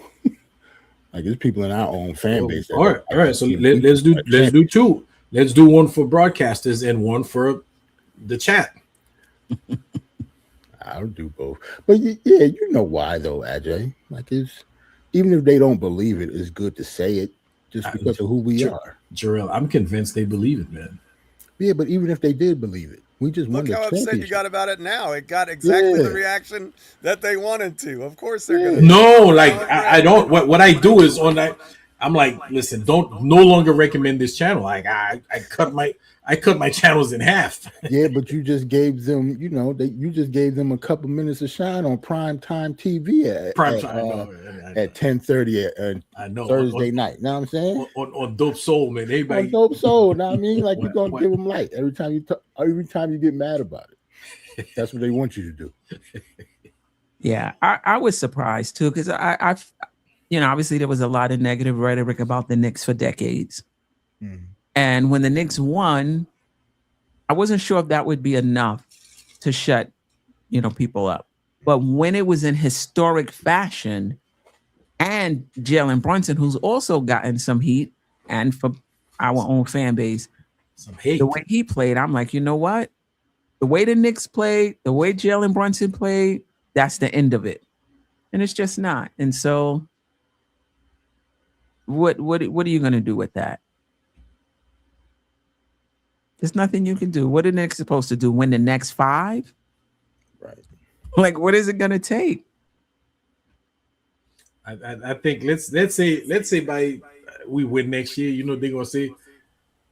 Like, there's people in our own fan base. All right. So let's do 2. Let's do one for broadcasters and one for the chat. I'll do both. But yeah, you know why though, Ajay? Like, even if they don't believe it, it's good to say it just because of who we are. Jerrell, I'm convinced they believe it, man. Yeah, but even if they did believe it, we just won the championship. Look how upset you got about it now. It got exactly the reaction that they wanted to. Of course they're going to. No, like, I don't. What I do is, on that, I'm like, listen, don't no longer recommend this channel. Like I cut my channels in half. Yeah, but you just gave them, you just gave them a couple minutes of shine on prime time TV Prime time, at 10:30 I know Thursday night. Know what I'm saying? On Dope Soul, man. Everybody On Dope Soul. Know what I mean? Like you're gonna give them light every time you get mad about it. That's what they want you to do. Yeah, I was surprised too because I obviously there was a lot of negative rhetoric about the Knicks for decades, and when the Knicks won, I wasn't sure if that would be enough to shut people up. But when it was in historic fashion, and Jalen Brunson, who's also gotten some heat, and for our own fan base, some hate, the way he played, I'm like, you know what? The way the Knicks played, the way Jalen Brunson played, that's the end of it. And it's just not. And so what are you going to do with that? There's nothing you can do. What are the Knicks supposed to do? Win the next 5? Right. Like, what is it going to take? I think let's say by we win next year, they're gonna say,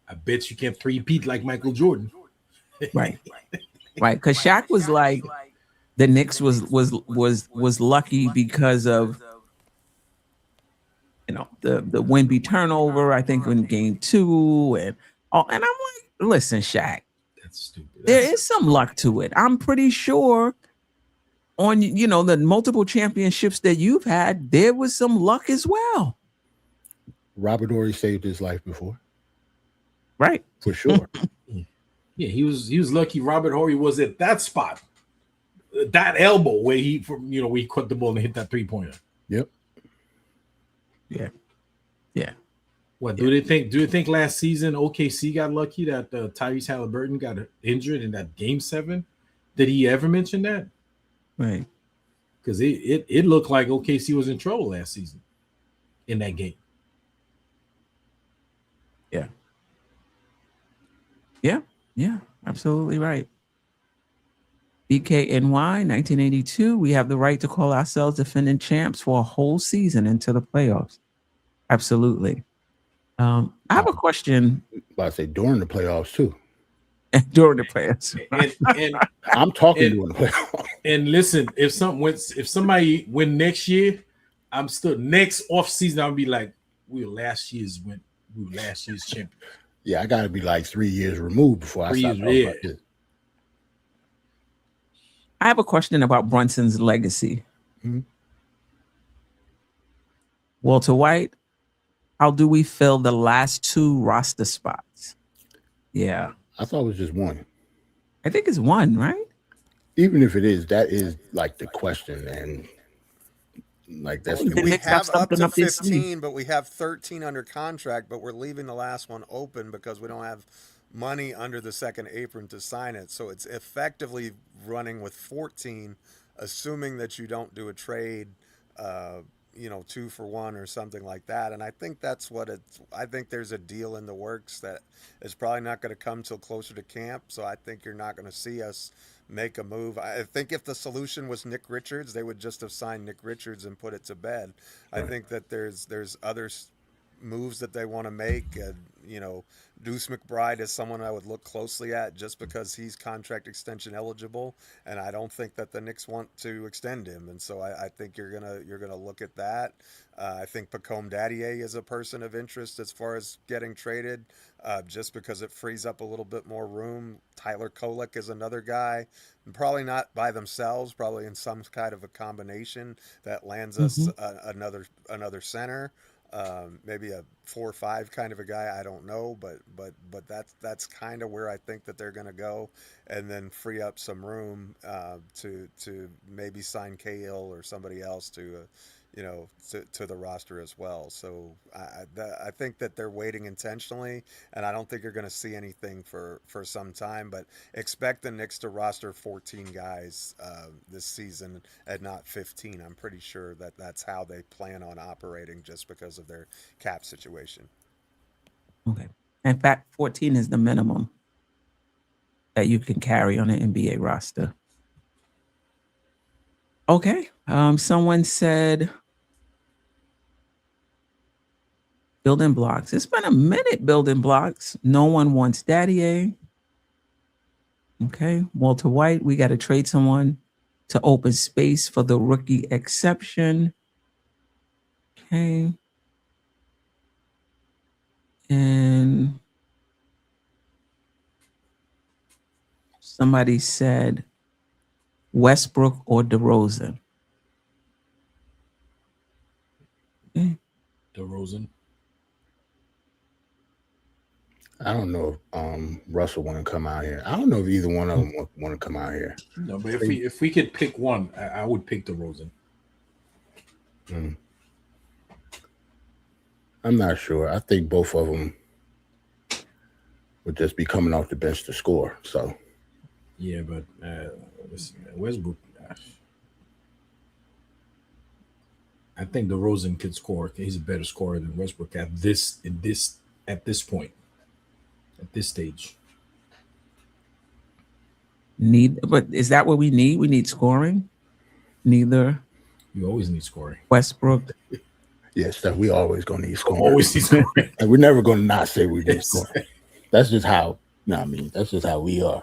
I bet you can't three-peat like Michael Jordan. Right. Right. Because Shaq was like, the Knicks was lucky because of the Wemby turnover, I think in game 2 and I'm like, listen, Shaq, that's stupid. There is some luck to it. I'm pretty sure on the multiple championships that you've had, there was some luck as well. Robert Horry saved his life before. Right. For sure. Yeah, he was lucky Robert Horry was at that spot. That elbow where he caught the ball and hit that 3-pointer. Yep. Yeah. Yeah. What do you think last season OKC got lucky that Tyrese Halliburton got injured in that game 7? Did he ever mention that? Right. Because it looked like OKC was in trouble last season in that game. Yeah. Yeah. Yeah. Absolutely right. BKNY 1982. We have the right to call ourselves defending champs for a whole season into the playoffs. Absolutely. I have a question. I say during the playoffs too. During the playoffs. And I'm talking during the playoffs. And listen, if somebody win next year, I'm still next offseason. I'll be like, we were last year's champion. Yeah, I gotta be like 3 years removed before I start talking about this. I have a question about Brunson's legacy. Mm-hmm. Walter White, how do we fill the last 2 roster spots? Yeah. I thought it was just 1. I think it's 1, right? Even if it is, that is like the question. And like that's we have up to 15, but we have 13 under contract, but we're leaving the last one open because we don't have money under the second apron to sign it. So it's effectively running with 14, assuming that you don't do a trade, 2 for 1 or something like that. And I think that's what I think there's a deal in the works that is probably not going to come till closer to camp. So I think you're not going to see us make a move. I think if the solution was Nick Richards, they would just have signed Nick Richards and put it to bed. I think that there's other moves that they want to make. Deuce McBride is someone I would look closely at just because he's contract extension eligible, and I don't think that the Knicks want to extend him. And so I think you're gonna look at that. I think Pacome Daddier is a person of interest as far as getting traded, just because it frees up a little bit more room. Tyler Kolek is another guy, and probably not by themselves, probably in some kind of a combination that lands us another center. Maybe a 4 or 5 kind of a guy. I don't know, but that's kind of where I think that they're going to go, and then free up some room to maybe sign Cahill or somebody else to the roster as well. So I think that they're waiting intentionally, and I don't think you're going to see anything for some time. But expect the Knicks to roster 14 guys this season and not 15. I'm pretty sure that that's how they plan on operating, just because of their cap situation. Okay. In fact, 14 is the minimum that you can carry on an NBA roster. Okay. Someone said, Building blocks. It's been a minute building blocks. No one wants Daddy A. Okay. Walter White, we got to trade someone to open space for the rookie exception. Okay. And somebody said Westbrook or DeRozan. Okay. DeRozan. I don't know if Russell want to come out here. I don't know if either one of them want to come out here. No, but if we could pick one, I would pick DeRozan. I'm not sure. I think both of them would just be coming off the bench to score. So yeah, but Westbrook. I think DeRozan could score. He's a better scorer than Westbrook at this point, at this stage. But is that what we need? We need scoring. Neither You always need scoring. Westbrook. yes, that we always gonna need scoring. Always need scoring. And we're never gonna not say we need Yes. scoring. That's just how. No, I mean that's just how we are.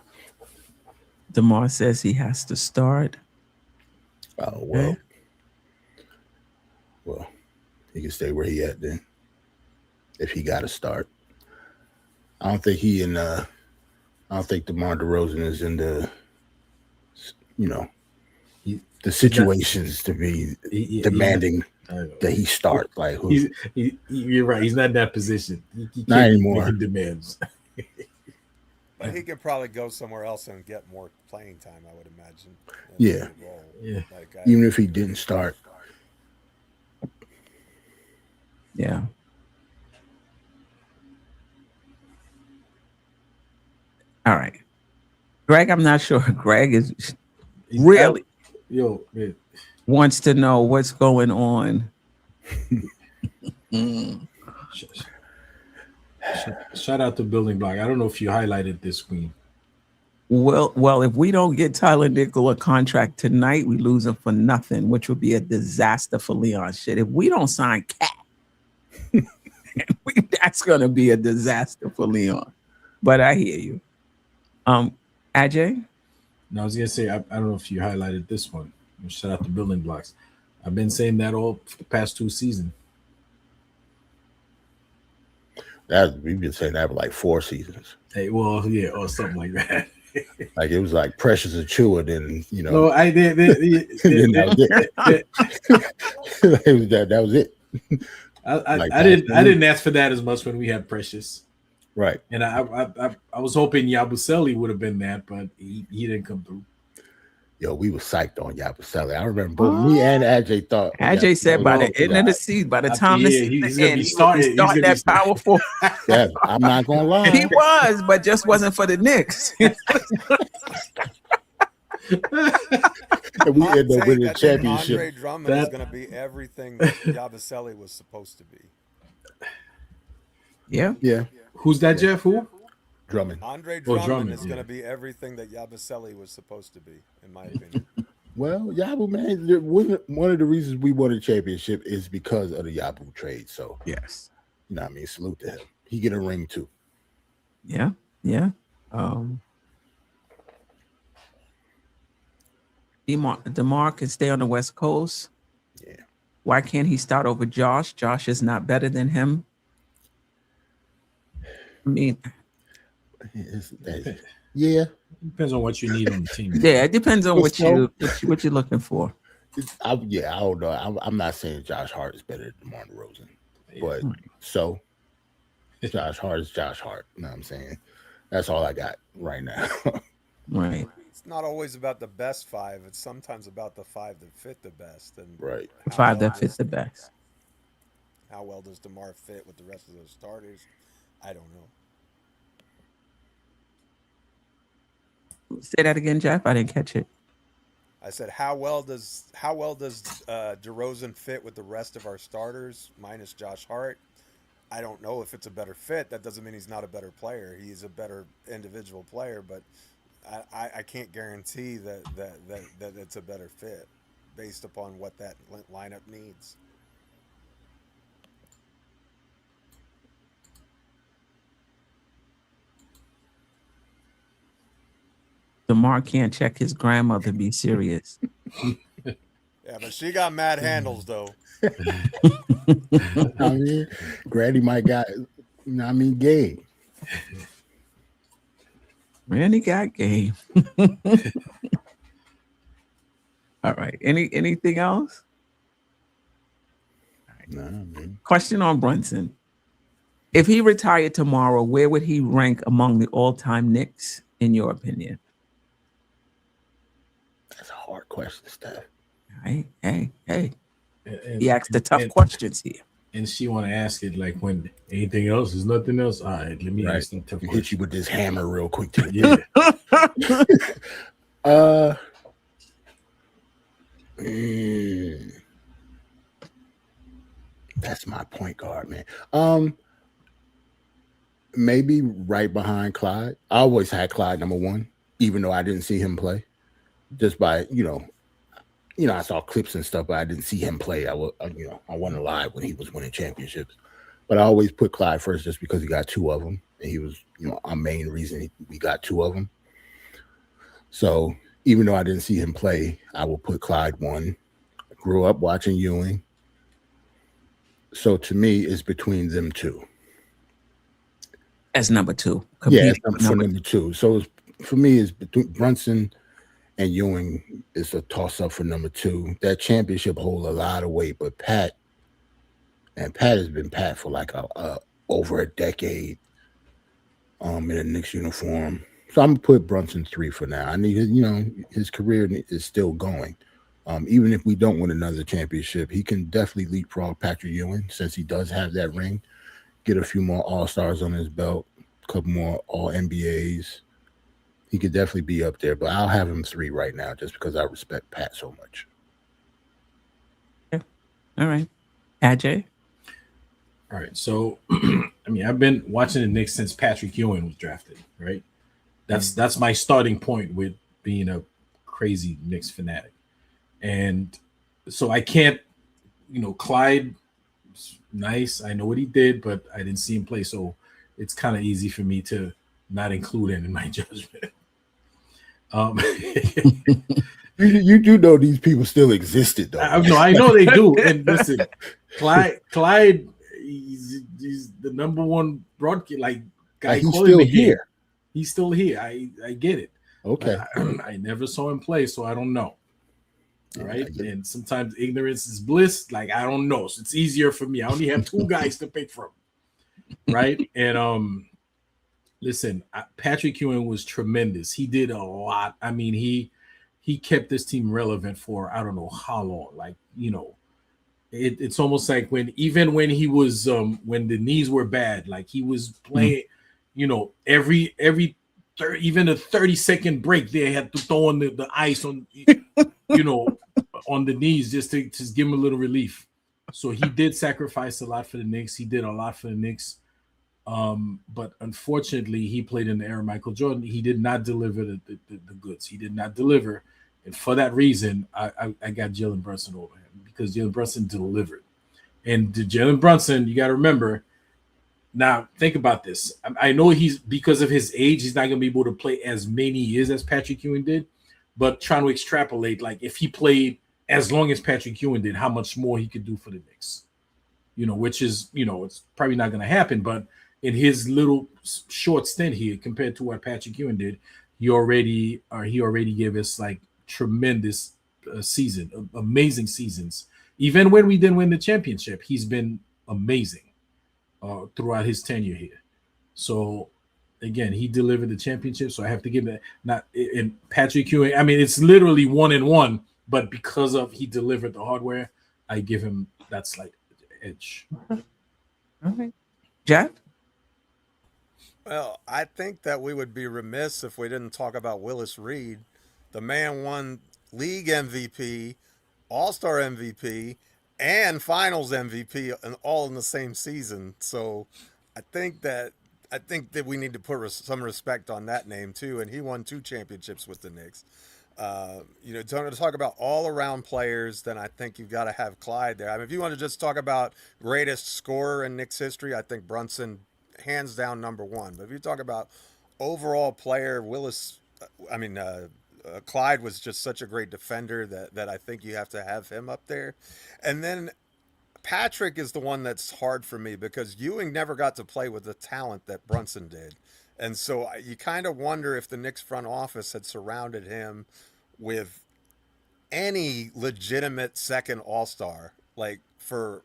DeMar says he has to start. Oh well. Okay. Well, he can stay where he at then. If he got to start, I don't think DeMar DeRozan is in the, the situations to be demanding that he start. Like you're right. He's not in that position. He Not can't anymore. make demands. But he could probably go somewhere else and get more playing time, I would imagine. Yeah. Yeah. even if he didn't start. Yeah. All right. Greg, I'm not sure. Greg is really Man. wants to know what's going on. Shout out to Building Block. I don't know if you highlighted this, Queen. Well, if we don't get Tyler Nickel a contract tonight, we lose him for nothing, which would be a disaster for Leon. Shit. If we don't sign Cat, that's gonna be a disaster for Leon. But I hear you. Ajay? No, I was gonna say I don't know if you highlighted this one. Shout out to Building Blocks. I've been saying that all for the past 2 seasons. We've been saying that for like 4 seasons. Hey, well, yeah, or something like that. Like it was like Precious Achua, then No, I did. then that was it. That was it. I didn't ask for that as much when we had Precious, Right. and I was hoping Yabusele would have been that, but he didn't come through. Yo, we were psyched on Yabusele. I remember both me and Ajay thought. Ajay said by the end of the season, by the time the season ends, he's gonna be starting that powerful. Yeah, I'm not gonna lie. He was, but just wasn't for the Knicks. And we end up winning the championship. Andre Drummond is going to be everything that Yabusele was supposed to be. Yeah. Yeah. Who's that, Geoff? Who? Drummond. Andre Drummond, Drummond, is yeah. going to be everything that Yabusele was supposed to be, in my opinion. Well, Yabu, man, one of the reasons we won a championship is because of the Yabu trade. So, Yes. you know what I mean? Salute to him. He get a ring too. Yeah. Yeah. DeMar can stay on the West Coast. Yeah. Why can't he start over Josh? Josh is not better than him. I mean, Yeah. Depends on what you need on the team. yeah, it depends on what you're looking for. I don't know. I'm not saying Josh Hart is better than DeMar DeRozan, but so Josh Hart is Josh Hart. You know what I'm saying? That's all I got right now. Right. It's not always about the best 5. It's sometimes about the 5 that fit the best. And Right. The 5 that fits the best. how well does DeMar fit with the rest of those starters? I don't know. Say that again, Jeff. I didn't catch it. I said, how well does DeRozan fit with the rest of our starters, minus Josh Hart? I don't know if it's a better fit. That doesn't mean he's not a better player. He's a better individual player, but I can't guarantee that it's a better fit based upon what that lineup needs. DeMar can't check his grandmother. Be serious. Yeah, but she got mad handles though. I mean, Granny might got, game. Randy got game. All right. Anything else? Nah, man. Question on Brunson. If he retired tomorrow, where would he rank among the all-time Knicks, in your opinion? That's a hard question, Steph. Hey. And, He asked the tough questions here. And she want to ask it like when anything else is nothing else. All right, let me ask the tough question. Hit you with this hammer real quick to the That's my point guard, man. Maybe right behind Clyde. I always had Clyde number one, even though I didn't see him play. Just by I saw clips and stuff, but I didn't see him play. I wasn't alive when he was winning championships. But I always put Clyde first just because he got two of them, and he was our main reason we got two of them. So even though I didn't see him play, I will put Clyde one. I grew up watching Ewing. So to me, it's between them two. As number two. Yeah, for number two. So for me, it's between Brunson and Ewing is a toss-up for number two. That championship hold a lot of weight, but Pat has been Pat for like over a decade in a Knicks uniform. So I'm going to put Brunson 3 for now. I need his career is still going. Even if we don't win another championship, he can definitely leapfrog Patrick Ewing since he does have that ring. Get a few more All-Stars on his belt, a couple more All-NBAs. He could definitely be up there, but I'll have him 3 right now just because I respect Pat so much. Yeah. All right. Ajay? All right. So, I've been watching the Knicks since Patrick Ewing was drafted, right? That's my starting point with being a crazy Knicks fanatic. And so I can't, Clyde, nice. I know what he did, but I didn't see him play. So it's kind of easy for me to not include him in my judgment. You do know these people still existed, though. I know they do. And listen, Clyde, he's the number one broadcast guy. He's still here. He's still here. I get it. Okay. I never saw him play, so I don't know. All right. And sometimes ignorance is bliss. I don't know. So it's easier for me. I only have 2 guys to pick from. Right. And listen, Patrick Ewing was tremendous. He did a lot. I mean, he kept this team relevant for I don't know how long. It's almost like when he was when the knees were bad, he was playing, every even a 30-second break, they had to throw on the ice on on the knees just to give him a little relief. So he did sacrifice a lot for the Knicks. He did a lot for the Knicks. But unfortunately, he played in the era of Michael Jordan. He did not deliver the goods. He did not deliver. And for that reason, I got Jalen Brunson over him because Jalen Brunson delivered. And to Jalen Brunson, you got to remember, now think about this. I know because of his age, he's not going to be able to play as many years as Patrick Ewing did, but trying to extrapolate, if he played as long as Patrick Ewing did, how much more he could do for the Knicks, which is, it's probably not going to happen, but in his little short stint here compared to what Patrick Ewing did, he already gave us tremendous season, amazing seasons. Even when we didn't win the championship, he's been amazing throughout his tenure here. So again, he delivered the championship. So I have to give it not in Patrick Ewing. I mean, it's literally 1-1, but because of he delivered the hardware, I give him that slight edge. All right. Jeff? Well, I think that we would be remiss if we didn't talk about Willis Reed. The man won league MVP, All-Star MVP, and Finals MVP, and all in the same season. So, I think that we need to put some respect on that name too. And he won 2 championships with the Knicks. To talk about all-around players, then I think you've got to have Clyde there. I mean, if you want to just talk about greatest scorer in Knicks history, I think Brunson, hands down, number 1. But if you talk about overall player, Willis I mean, Clyde was just such a great defender that I think you have to have him up there. And then Patrick is the one that's hard for me because Ewing never got to play with the talent that Brunson did. And so you kind of wonder if the Knicks front office had surrounded him with any legitimate second all-star, like for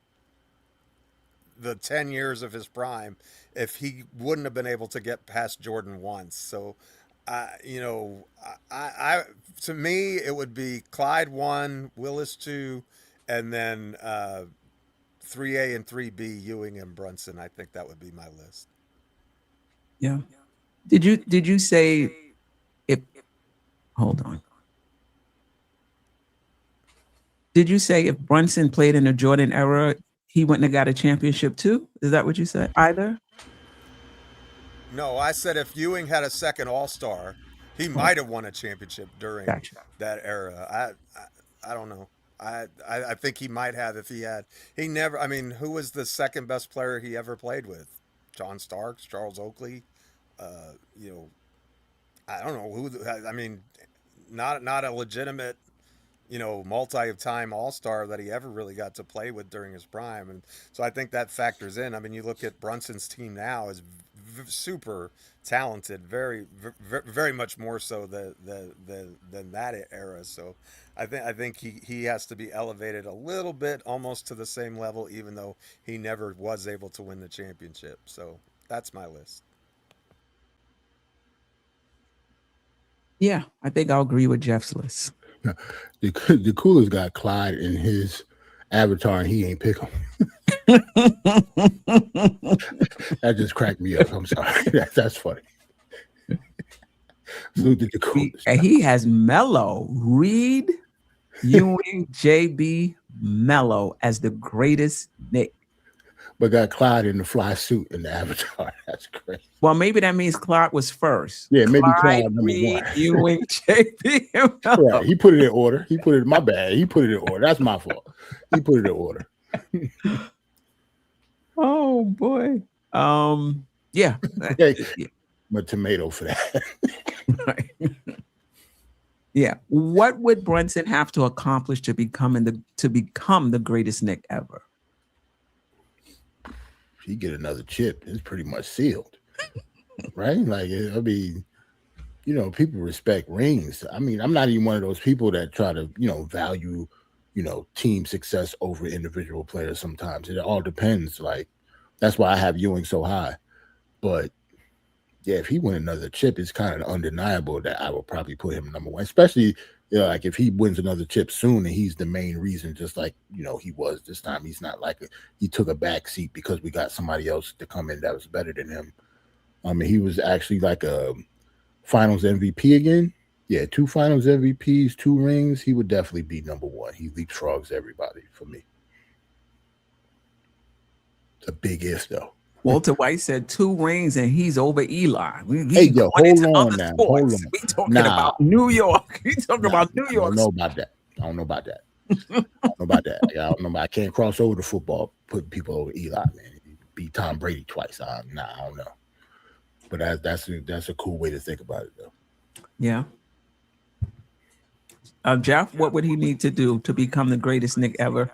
the 10 years of his prime, if he wouldn't have been able to get past Jordan once. So, I to me, it would be Clyde 1, Willis 2, and then 3A and 3B, Ewing and Brunson. I think that would be my list. Yeah. Did you say if hold on. Did you say if Brunson played in the Jordan era, he wouldn't have got a championship too? Is that what you said? Either? No, I said if Ewing had a second all-star, he might have won a championship during that era. I don't know. I think he might have if he had. He never. I mean, who was the second best player he ever played with? John Starks, Charles Oakley. I don't know who. I mean, not a legitimate, multi-time all-star that he ever really got to play with during his prime. And so I think that factors in. I mean, you look at Brunson's team now is super talented, very, very much more so than that era. So I think he has to be elevated a little bit, almost to the same level, even though he never was able to win the championship. So that's my list. Yeah, I think I'll agree with Jeff's list. The coolest got Clyde in his avatar, and he ain't pick him. That just cracked me up. I'm sorry. That's funny. The coolest. He has Melo, Reed, Ewing, JB, Melo as the greatest Knick. But got Clyde in the fly suit in the avatar. That's great. Well, maybe that means Clyde was first. Yeah, maybe Clyde number Reed, 1. Ewing, JB, and Melo. Yeah, he put it in order. My bad. He put it in order. That's my fault. He put it in order. Oh boy. Yeah. I'm a tomato for that. Right. Yeah. What would Brunson have to accomplish to become the greatest Knick ever? If he get another chip, it's pretty much sealed. Right? Like, I mean, people respect rings. I mean, I'm not even one of those people that try to, value, team success over individual players sometimes. It all depends. Like, that's why I have Ewing so high. But yeah, if he win another chip, it's kind of undeniable that I will probably put him number 1, especially, like if he wins another chip soon and he's the main reason, just like, he was this time. He's not like he took a back seat because we got somebody else to come in that was better than him. I mean, he was actually like a finals MVP again. Yeah, 2 finals MVPs, 2 rings. He would definitely be number 1. He leapfrogs everybody for me. It's a big if, though. Walter White said 2 rings and he's over Eli. Hey, yo, hold on now. Hold on. We talking about New York. We talking about New York. I don't know about that. I don't know about that. I can't cross over to football, putting people over Eli, man. Beat Tom Brady twice. I don't know. But that's a cool way to think about it, though. Yeah. Jeff, what would he need to do to become the greatest Knick ever?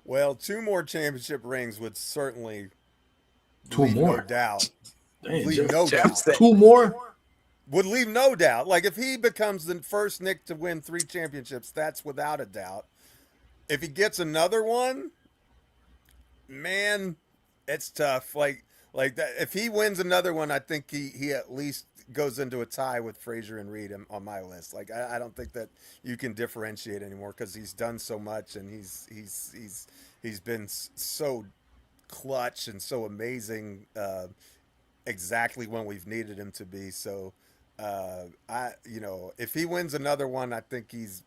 Well, 2 more championship rings would certainly 2 leave more. No doubt. Dang, Leave no doubt. 2 more? Would leave no doubt. Like if he becomes the first Knick to win 3 championships, that's without a doubt. If he gets another one, man, it's tough. Like that. If he wins another one, I think he at least goes into a tie with Frazier and Reed on my list. Like I don't think that you can differentiate anymore because he's done so much and he's been so clutch and so amazing exactly when we've needed him to be. So if he wins another one, I think he's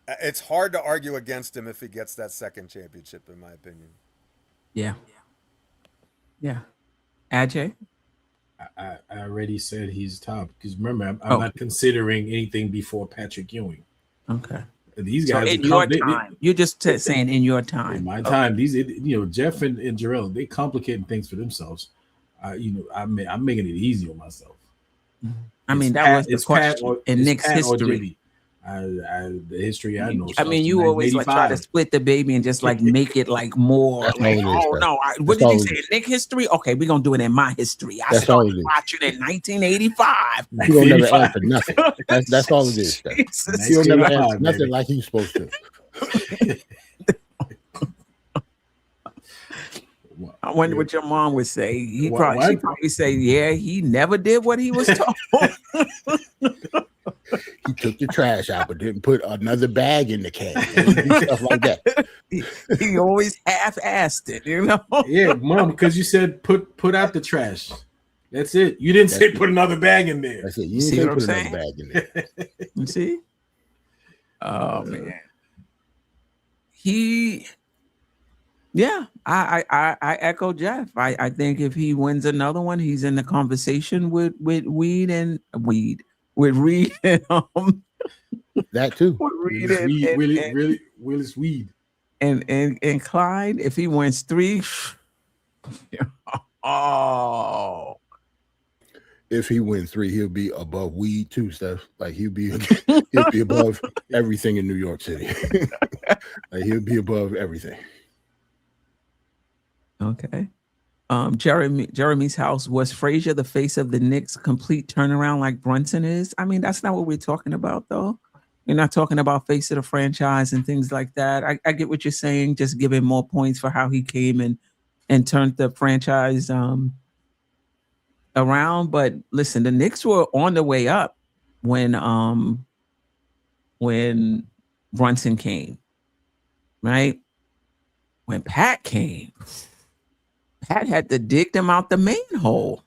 it's hard to argue against him if he gets that second championship, in my opinion. Yeah. Ajay? I already said he's top because remember, I'm not considering anything before Patrick Ewing. Okay. These guys, so in your time, you're just saying in your time. In my time, these Jeff and Jerrell, they complicating things for themselves. I'm making it easy on myself. I mean, that was the question in Knicks history. The history I know. I mean, you always like try to split the baby and just like make it like more. Like, what did you say? Knick history? Okay, we're gonna do it in my history. I started watching in 1985. You don't never answer nothing. That's all it is. You don't never answer nothing like he's supposed to. I wonder what your mom would say. She'd probably say, "Yeah, he never did what he was told." He took the trash out, but didn't put another bag in the can. Stuff like that. He always half-assed it, you know. Yeah, Mom, because you said put out the trash. That's it. You didn't say put another bag in there. That's it. You didn't say put another bag in there. You see? Oh man. I echo Geoff. I think if he wins another one, he's in the conversation with Reed and that too. Willis Weed and Clyde. If he wins 3, if he wins 3, he'll be above Weed too, Steph. Like he'll be above everything in New York City. Like he'll be above everything. Okay. Jeremy's house. Was Frazier the face of the Knicks complete turnaround like Brunson is? I mean, that's not what we're talking about, though. You're not talking about face of the franchise and things like that. I get what you're saying, just giving more points for how he came and turned the franchise around. But listen, the Knicks were on the way up when Brunson came, right? When Pat came, Pat had to dig them out the manhole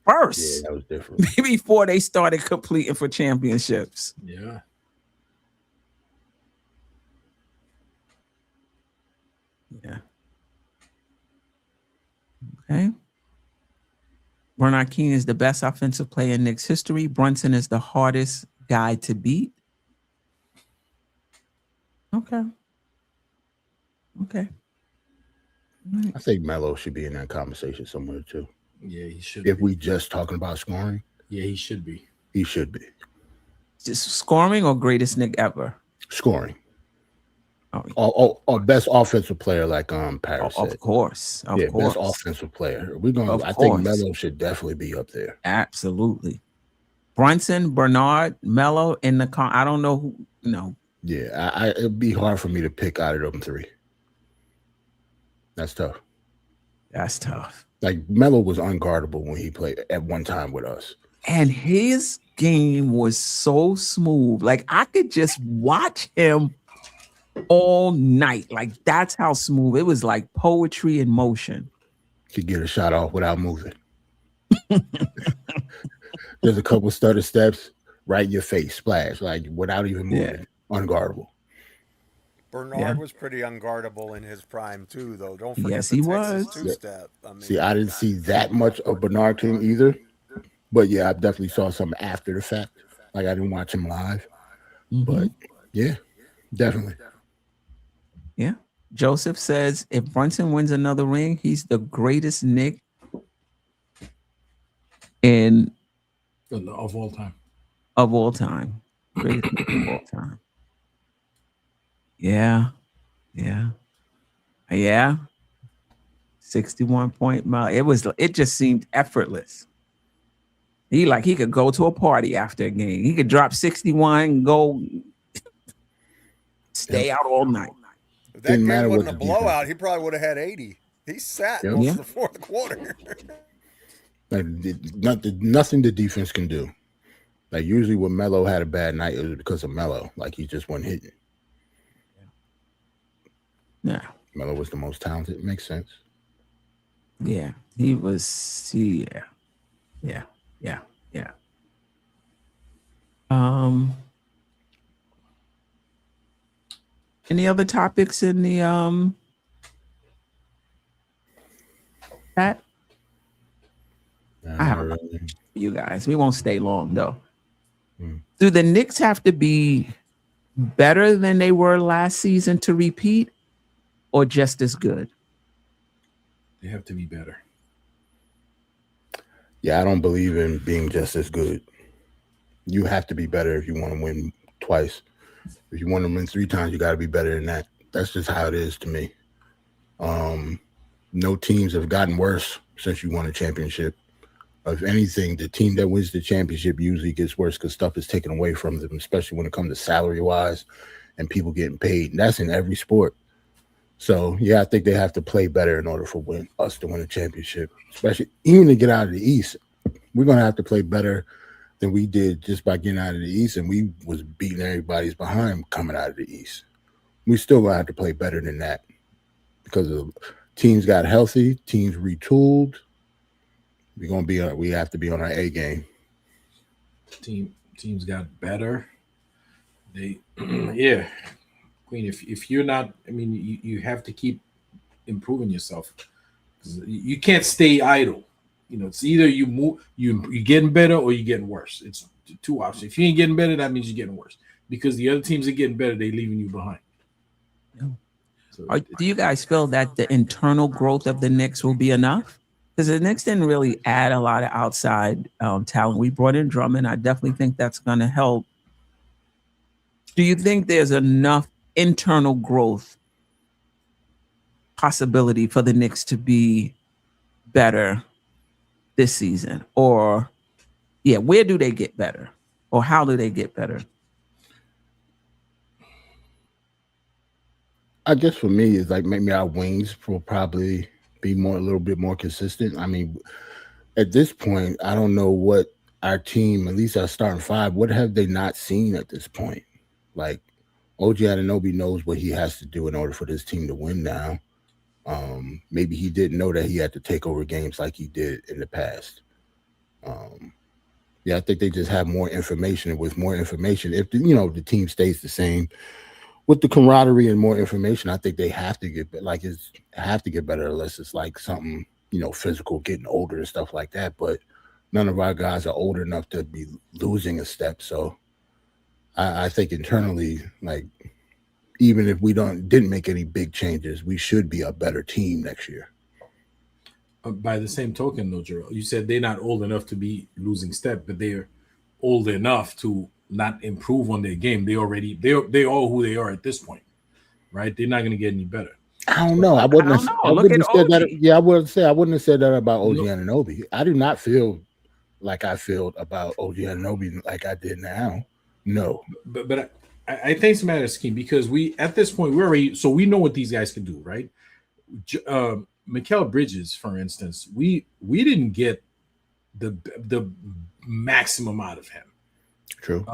first. Yeah, that was different. Maybe before they started completing for championships. Yeah. Yeah. Okay. Bernard King is the best offensive player in Knicks history. Brunson is the hardest guy to beat. Okay. I think Melo should be in that conversation somewhere too. Yeah, he should. If we just talking about scoring, yeah, he should be. He should be. Just scoring or greatest Knick ever? Scoring. Or best offensive player, like Paris said. Of course. Best offensive player. I think Melo should definitely be up there. Absolutely. Brunson, Bernard, Melo in the I don't know who. No. Yeah, it'd be hard for me to pick out of them 3. That's tough. Like Melo was unguardable when he played at one time with us. And his game was so smooth. Like I could just watch him all night. Like that's how smooth. It was like poetry in motion. Could get a shot off without moving. There's a couple stutter steps, right in your face, splash, like without even moving. Yeah. Unguardable. Bernard was pretty unguardable in his prime too, though. Don't forget. Yes, he was. Two-step. I mean, see, I didn't see that much of Bernard King either, but yeah, I definitely saw some after the fact. Like I didn't watch him live, but yeah, definitely. Yeah. Joseph says if Brunson wins another ring, he's the greatest Knick of all time. Of all time. Greatest Knick of all time. Yeah. 61-point mile. It just seemed effortless. He could go to a party after a game. He could drop 61 and go stay out all night. If that game wasn't a blowout, he probably would have had 80. He sat most of the fourth quarter. Like nothing the defense can do. Like usually when Melo had a bad night, it was because of Melo. Like he just wasn't hitting. Yeah. Melo was the most talented. It makes sense. Yeah. He was. Yeah. Any other topics in the chat? I have you guys. We won't stay long though. Do the Knicks have to be better than they were last season to repeat, or just as good? They have to be better. Yeah, I don't believe in being just as good. You have to be better if you want to win twice. If you want to win 3 times, you got to be better than that. That's just how it is to me. No teams have gotten worse since you won a championship. If anything, the team that wins the championship usually gets worse because stuff is taken away from them, especially when it comes to salary-wise and people getting paid. And that's in every sport. So, yeah, I think they have to play better in order for us to win a championship, especially even to get out of the East. We're going to have to play better than we did just by getting out of the East, and we was beating everybody's behind coming out of the East. We still going to have to play better than that because of teams got healthy, teams retooled. We have to be on our A game. Teams got better. They yeah. Queen, if you're not, I mean, you have to keep improving yourself. You can't stay idle. It's either you move, you're getting better or you're getting worse. It's 2 options. If you ain't getting better, that means you're getting worse. Because the other teams are getting better, they're leaving you behind. So, do you guys feel that the internal growth of the Knicks will be enough? Because the Knicks didn't really add a lot of outside talent. We brought in Drummond. I definitely think that's going to help. Do you think there's enough internal growth possibility for the Knicks to be better this season? Or, where do they get better? Or how do they get better? I guess for me, it's like maybe our wings will probably be a little bit more consistent. I mean, at this point, I don't know what our team, at least our starting 5, what have they not seen at this point? Like, OG Anunoby knows what he has to do in order for this team to win now. Maybe he didn't know that he had to take over games like he did in the past. I think they just have more information. And with more information, if the team stays the same, with the camaraderie and more information, I think they have to get better unless it's like something, physical, getting older and stuff like that. But none of our guys are old enough to be losing a step. So I think internally, like, even if we didn't make any big changes, we should be a better team next year. By the same token, though, Jerrell, you said they're not old enough to be losing step, but they're old enough to not improve on their game. They all who they are at this point, right? They're not going to get any better. I don't know. I wouldn't have said that. Yeah, I wouldn't have said that about OG Anunoby. I do not feel like I feel about OG Anunoby like I did now. No, but I think it's a matter of scheme because at this point we know what these guys can do, right? Mikal Bridges, for instance, we didn't get the maximum out of him. True.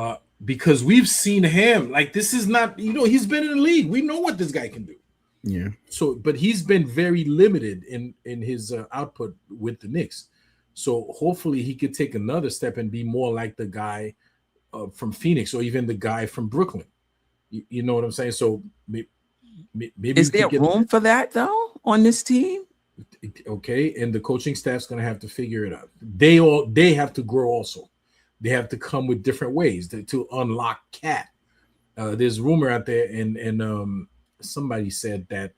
Because we've seen him. Like, this is not, he's been in the league. We know what this guy can do. Yeah. So, but he's been very limited in his output with the Knicks. So hopefully he could take another step and be more like the guy from Phoenix or even the guy from Brooklyn. You know what I'm saying? So maybe is there room for that though on this team? Okay, and the coaching staff's going to have to figure it out. They have to grow also. They have to come with different ways to unlock Cat. There's rumor out there, and somebody said that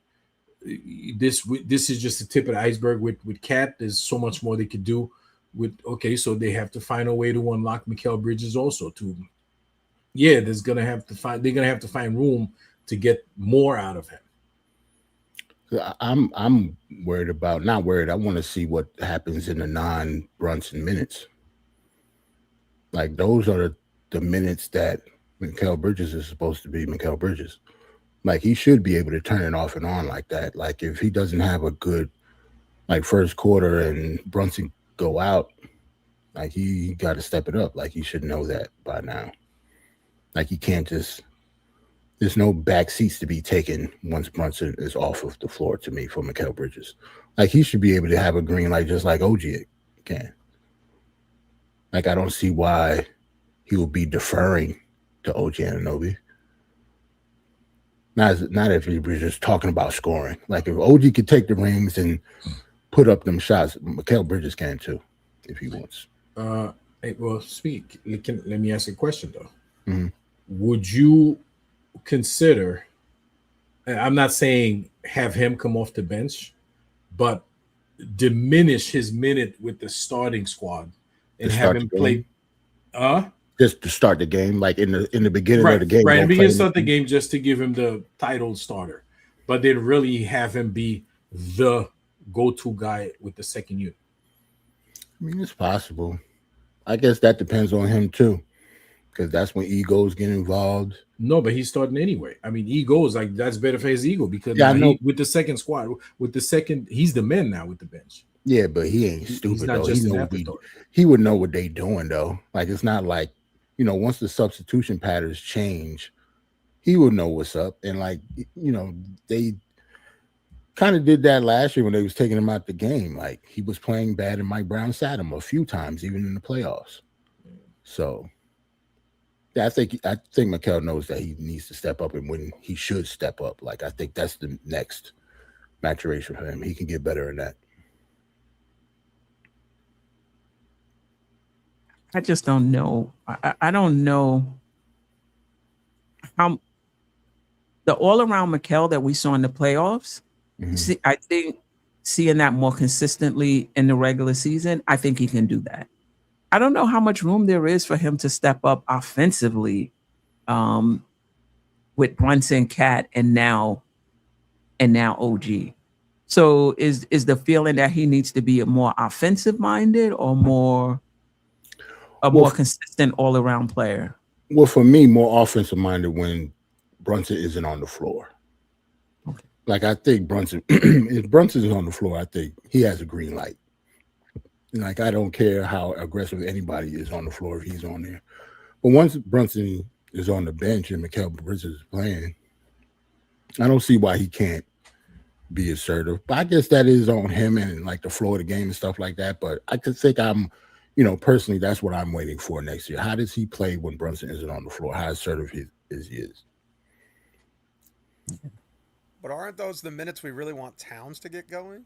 this is just the tip of the iceberg with Cat. There's so much more they could do so they have to find a way to unlock Mikal Bridges also they're gonna have to find room to get more out of him. I'm worried about, not worried. I want to see what happens in the non-Brunson minutes. Like, those are the minutes that Mikal Bridges is supposed to be Mikal Bridges. Like, he should be able to turn it off and on like that. Like, if he doesn't have a good, like, first quarter and Brunson go out, like, he got to step it up. Like, he should know that by now. Like, he can't just, there's no back seats to be taken once Brunson is off of the floor to me for Mikal Bridges. Like, he should be able to have a green light just like OG can. Like, I don't see why he will be deferring to OG Anunoby. Not if he was just talking about scoring. Like, if OG could take the rings and put up them shots, Mikal Bridges can too, if he wants. Well, let me ask you a question though. Mm-hmm. Would you consider, I'm not saying have him come off the bench, but diminish his minute with the starting squad and have him play just to start the game, like in the beginning of the game. Right, and begin play start the game just to give him the title starter, but then really have him be the go-to guy with the second unit. I mean, it's possible. I guess that depends on him too, because that's when egos get involved. No, but he's starting anyway. I mean, ego is like that's better for his ego because Yeah, I know. with the second squad, with the second, he's the man now with the bench. Yeah, but he ain't stupid He's not though. just He an know afterthought. he would know what they doing though. Like it's not like, you know, once the substitution patterns change, he would know what's up. And like, you know, they kind of did that last year when they was taking him out the game. Like he was playing bad and Mike Brown sat him a few times, even in the playoffs. So yeah, I think Mikel knows that he needs to step up and when he should step up. Like I think that's the next maturation for him. He can get better in that. I just don't know. I don't know how the all-around Mikel that we saw in the playoffs. Mhm. I think seeing that more consistently in the regular season, I think he can do that. I don't know how much room there is for him to step up offensively with Brunson, Cat, and now OG. So is the feeling that he needs to be a more offensive minded or more consistent all around player? Well, for me, more offensive minded when Brunson isn't on the floor. Okay. Like I think Brunson, if Brunson is on the floor, I think he has a green light. Like I don't care how aggressive anybody is on the floor if he's on there. But once Brunson is on the bench and Mikel Bridges is playing, I don't see why he can't be assertive. But I guess that is on him and like the flow of the game and stuff like that. But I could think personally, that's what I'm waiting for next year. How does he play when Brunson isn't on the floor? How assertive he is? But aren't those the minutes we really want Towns to get going?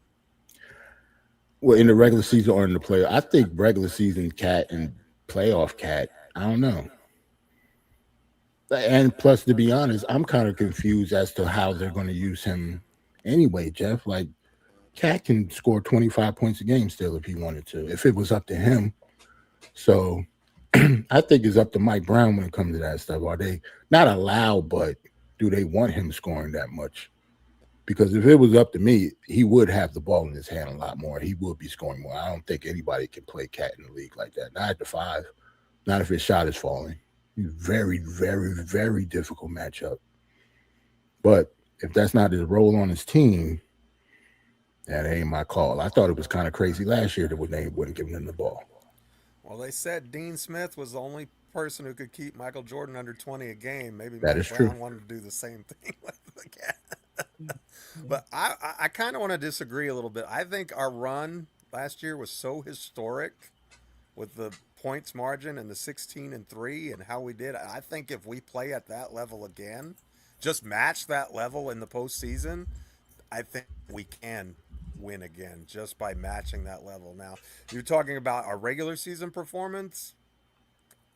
Well, in the regular season or in the playoff, I think regular season Cat and playoff Cat, I don't know. And plus, to be honest, I'm kind of confused as to how they're going to use him anyway, Geoff. Like, Cat can score 25 points a game still if he wanted to, if it was up to him. So I think it's up to Mike Brown when it comes to that stuff. Are they not allowed, but do they want him scoring that much? Because if it was up to me, he would have the ball in his hand a lot more. He would be scoring more. I don't think anybody can play Cat in the league like that. Not at the 5. Not if his shot is falling. Very, very, very difficult matchup. But if that's not his role on his team, that ain't my call. I thought it was kind of crazy last year that when they wouldn't give him the ball. Well, they said Dean Smith was the only person who could keep Michael Jordan under 20 a game. Maybe That Mike is Brown true. wanted to do the same thing with the Cat. But I kind of want to disagree a little bit. I think our run last year was so historic with the points margin and the 16-3 and how we did. I think if we play at that level again, just match that level in the postseason, I think we can win again just by matching that level. Now, you're talking about our regular season performance?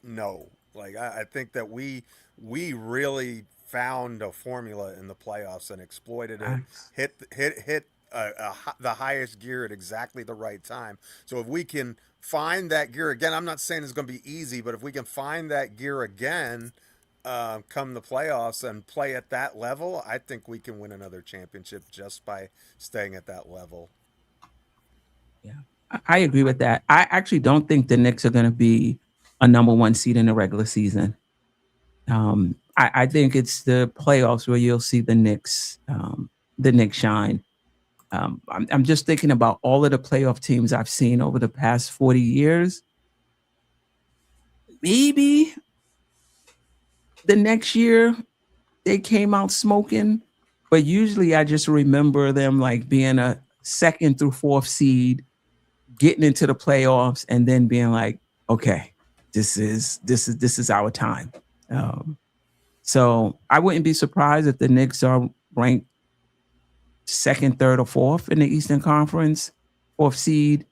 No. Like I think that we really found a formula in the playoffs and exploited it. Hit the highest gear at exactly the right time. So if we can find that gear again, I'm not saying it's going to be easy, but if we can find that gear again, come the playoffs and play at that level, I think we can win another championship just by staying at that level. Yeah, I agree with that. I actually don't think the Knicks are going to be a number 1 seed in the regular season. I think it's the playoffs where you'll see the Knicks shine. I'm just thinking about all of the playoff teams I've seen over the past 40 years. Maybe the next year they came out smoking, but usually I just remember them like being a 2nd through 4th seed, getting into the playoffs, and then being like, okay, this is our time. So I wouldn't be surprised if the Knicks are ranked 2nd, 3rd, or 4th in the Eastern Conference, 4th seed.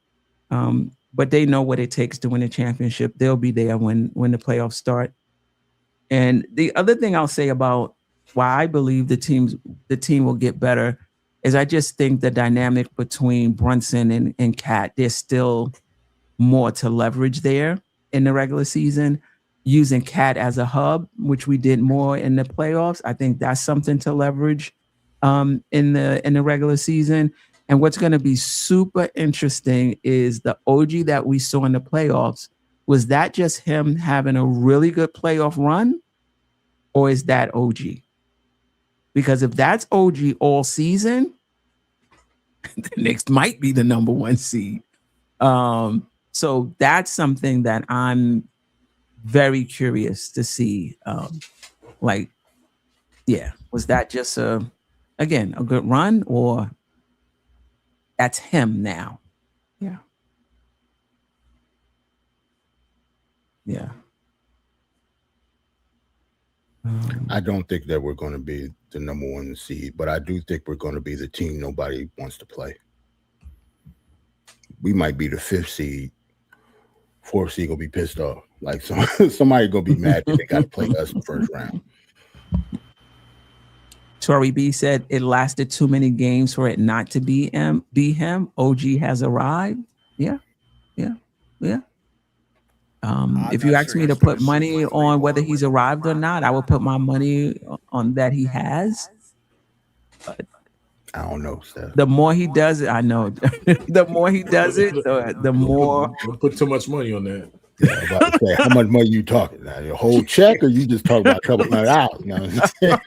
But they know what it takes to win a championship. They'll be there when the playoffs start. And the other thing I'll say about why I believe the team will get better is I just think the dynamic between Brunson and Cat, there's still more to leverage there in the regular season. using Cat as a hub, which we did more in the playoffs. I think that's something to leverage in the regular season. And what's going to be super interesting is the OG that we saw in the playoffs. Was that just him having a really good playoff run, or is that OG? Because if that's OG all season, the Knicks might be the number 1 seed. So that's something that I'm very curious to see. Was that just a good run, or that's him now? Yeah. Yeah. I don't think that we're going to be the number 1 seed, but I do think we're going to be the team nobody wants to play. We might be the 5th seed. 4th seed gonna be pissed off. Like somebody gonna be mad that they got to play us in the first round. Tori B said it lasted too many games for it not to be him. OG has arrived. Yeah. If you ask me to put money on whether he's arrived or not, I would put my money on that he has. But I don't know, Steph. the more he does it, I know. The more he does it, the more. Don't put too much money on that. Yeah, I was about to say, how much money you talking? Now, your whole check, or you just talking about a couple $100? You know what I'm saying?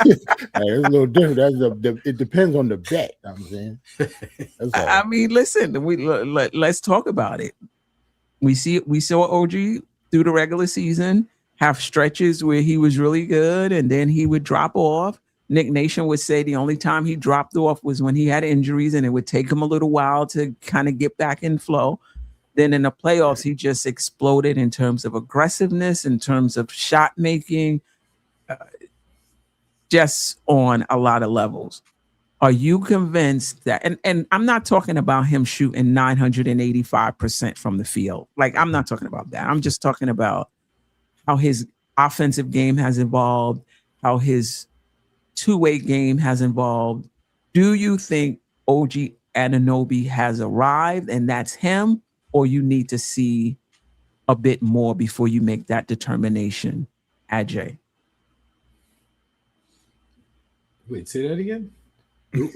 It's a little different. It depends on the bet. You know what I'm saying. That's all. I mean, listen, let's talk about it. We saw OG through the regular season have stretches where he was really good, and then he would drop off. Nick Nation would say the only time he dropped off was when he had injuries, and it would take him a little while to kind of get back in flow. Then in the playoffs, he just exploded in terms of aggressiveness, in terms of shot making, just on a lot of levels. Are you convinced that, and I'm not talking about him shooting 985% from the field. Like, I'm not talking about that. I'm just talking about how his offensive game has evolved, how his two-way game has evolved. Do you think OG Anunoby has arrived and that's him, or you need to see a bit more before you make that determination, Ajay? Wait, say that again? Is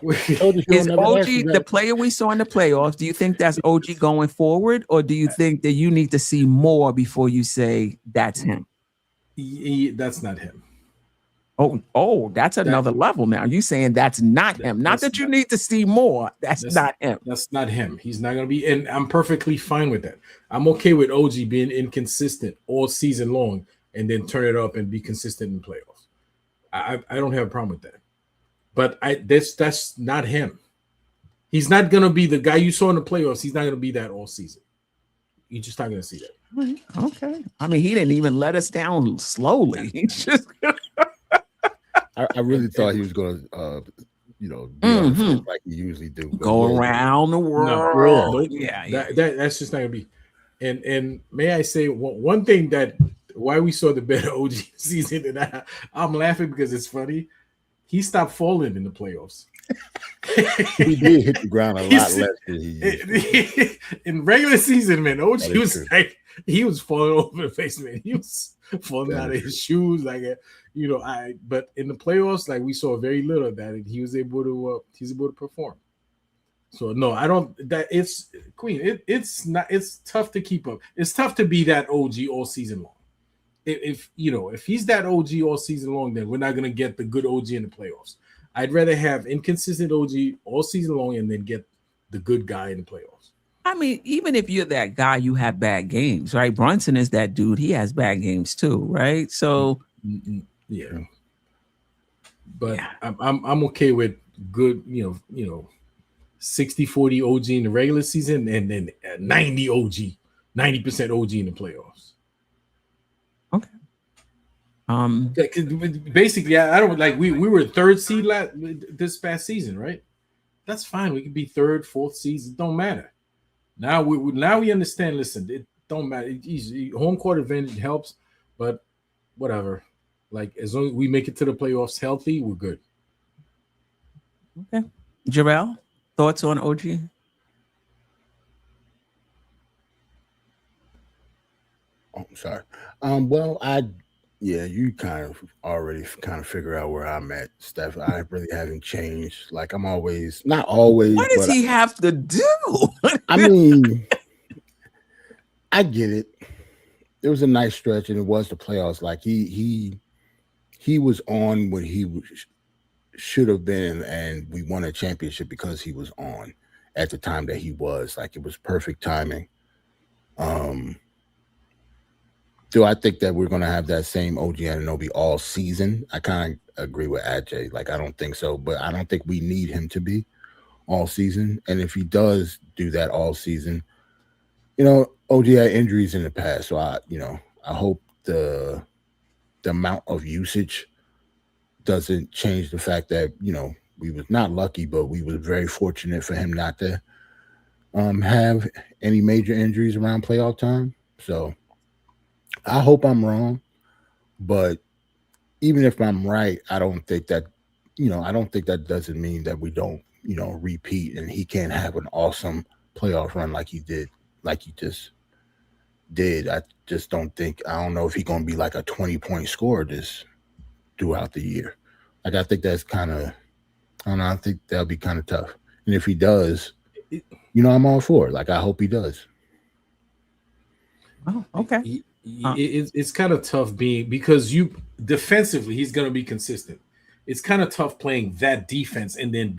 OG the player we saw in the playoffs? Do you think that's OG going forward, or do you think that you need to see more before you say that's him? That's not him. Oh, that's another level now. You saying that's not him? Not that you need to see more. That's not him. That's not him. He's not going to be, and I'm perfectly fine with that. I'm okay with OG being inconsistent all season long and then turn it up and be consistent in playoffs. I don't have a problem with that. But that's not him. He's not going to be the guy you saw in the playoffs. He's not going to be that all season. You're just not going to see that. Okay. I mean, he didn't even let us down slowly. He's just. I really thought he was going to, do like he usually do. Go around the world. No, that's just not going to be. And may I say one thing that why we saw the better OG season, and I'm laughing because it's funny. He stopped falling in the playoffs. He did hit the ground a lot less than he used. In regular season, man, OG was true. Like he was falling over the face, man. He was falling out of his shoes, but in the playoffs, like we saw very little of that, and he was able to perform. So no, I don't. That it's Queen. It's tough to keep up. It's tough to be that OG all season long. If he's that OG all season long, then we're not gonna get the good OG in the playoffs. I'd rather have inconsistent OG all season long and then get the good guy in the playoffs. I mean, even if you're that guy, you have bad games, right? Brunson is that dude. He has bad games too, right? So yeah. But I'm okay with good, 60-40 OG in the regular season and then 90% OG in the playoffs. Okay. Basically, I don't like we were third seed this past season, right? That's fine. We could be third, fourth seeds. It don't matter. Now we understand. Listen, it don't matter. Home court advantage helps, but whatever. Like as long as we make it to the playoffs healthy, we're good. Okay, Jerrell, thoughts on OG? Oh, I'm sorry. Well, yeah, you kind of already kind of figure out where I'm at, Steph. I really haven't changed. Like I'm always, not always, What does but he have to do? I mean, I get it. It was a nice stretch, and it was the playoffs. Like he was on what should have been, and we won a championship because he was on at the time that he was. Like it was perfect timing. Um, do I think that we're going to have that same OG Anunoby all season? I kind of agree with Aj. Like I don't think so, but I don't think we need him to be all season. And if he does do that all season, OG had injuries in the past, so I hope the amount of usage doesn't change the fact that we was not lucky, but we was very fortunate for him not to have any major injuries around playoff time. So I hope I'm wrong, but even if I'm right, I don't think that doesn't mean that we don't repeat and he can't have an awesome playoff run like he just did. I don't know if he's gonna be like a 20-point scorer this throughout the year. Like I think that's kind of, I don't know, I think that'll be kind of tough. And if he does, I'm all for it. Like I hope he does. Oh, okay. It's kind of tough because defensively he's going to be consistent. It's kind of tough playing that defense and then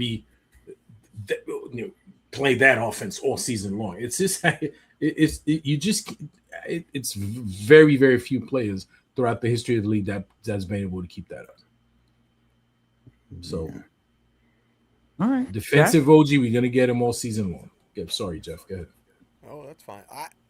play that offense all season long. It's just it's very, very few players throughout the history of the league that's been able to keep that up. So, all right, defensive Jeff? OG, we're gonna get him all season long. Sorry, Jeff. Go ahead. Oh, that's fine.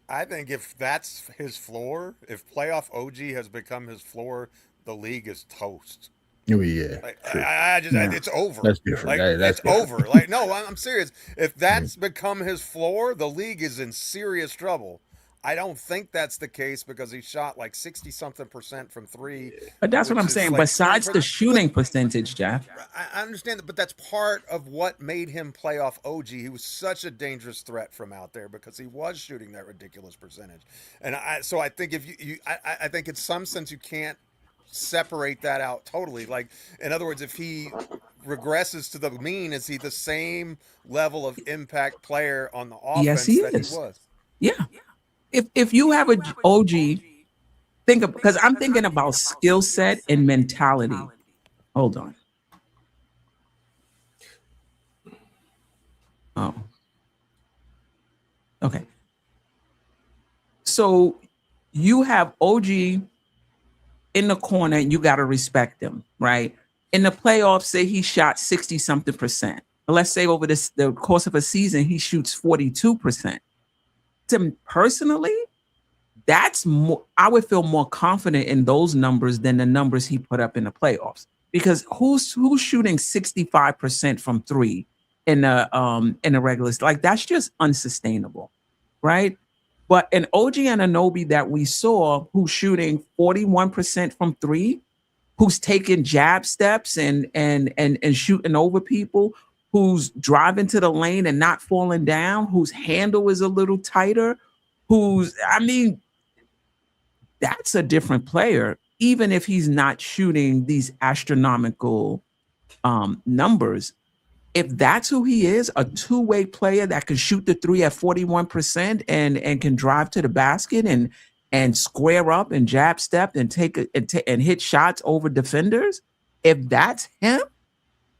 I think if that's his floor, if playoff OG has become his floor, the league is toast. Oh yeah, it's over. That's different. Like that's it's over. Like no, I'm serious. If that's become his floor, the league is in serious trouble. I don't think that's the case because he shot like 60-something% from three. But that's what I'm saying. Like, besides the shooting percentage, Jeff. I understand that, but that's part of what made him playoff OG. He was such a dangerous threat from out there because he was shooting that ridiculous percentage. And so I think if I think in some sense you can't separate that out totally. Like, in other words, if he regresses to the mean, is he the same level of impact player on the offense yes, he that is. He was? Yeah. If you have a OG, because I'm thinking about skill set and mentality. Hold on. Oh. Okay. So you have OG in the corner and you got to respect him, right? In the playoffs, say he shot 60-something%. Let's say over the course of a season, he shoots 42%. To personally, that's more. I would feel more confident in those numbers than the numbers he put up in the playoffs. Because who's shooting 65% from three in the regular? Like that's just unsustainable, right? But an OG Anunoby that we saw, who's shooting 41% from three, who's taking jab steps and shooting over people, who's driving to the lane and not falling down, whose handle is a little tighter, that's a different player, even if he's not shooting these astronomical numbers. If that's who he is, a two-way player that can shoot the three at 41% and can drive to the basket and square up and jab step and and hit shots over defenders, if that's him,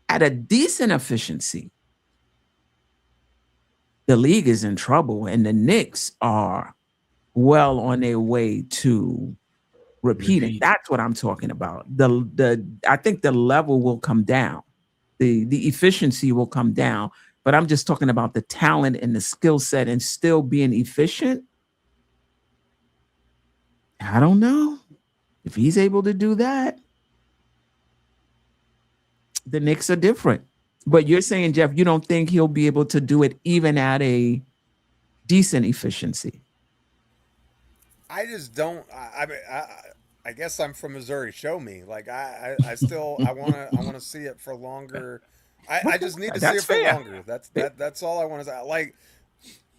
at a decent efficiency, the league is in trouble and the Knicks are well on their way to repeating. That's what I'm talking about. I think the level will come down. The efficiency will come down, but I'm just talking about the talent and the skill set and still being efficient. I don't know if he's able to do that. The Knicks are different. But you're saying, Jeff, you don't think he'll be able to do it even at a decent efficiency? I just don't. I guess I'm from Missouri. Show me. Like I still I want to see it for longer. I just need to see it for longer. That's all I want to say. Like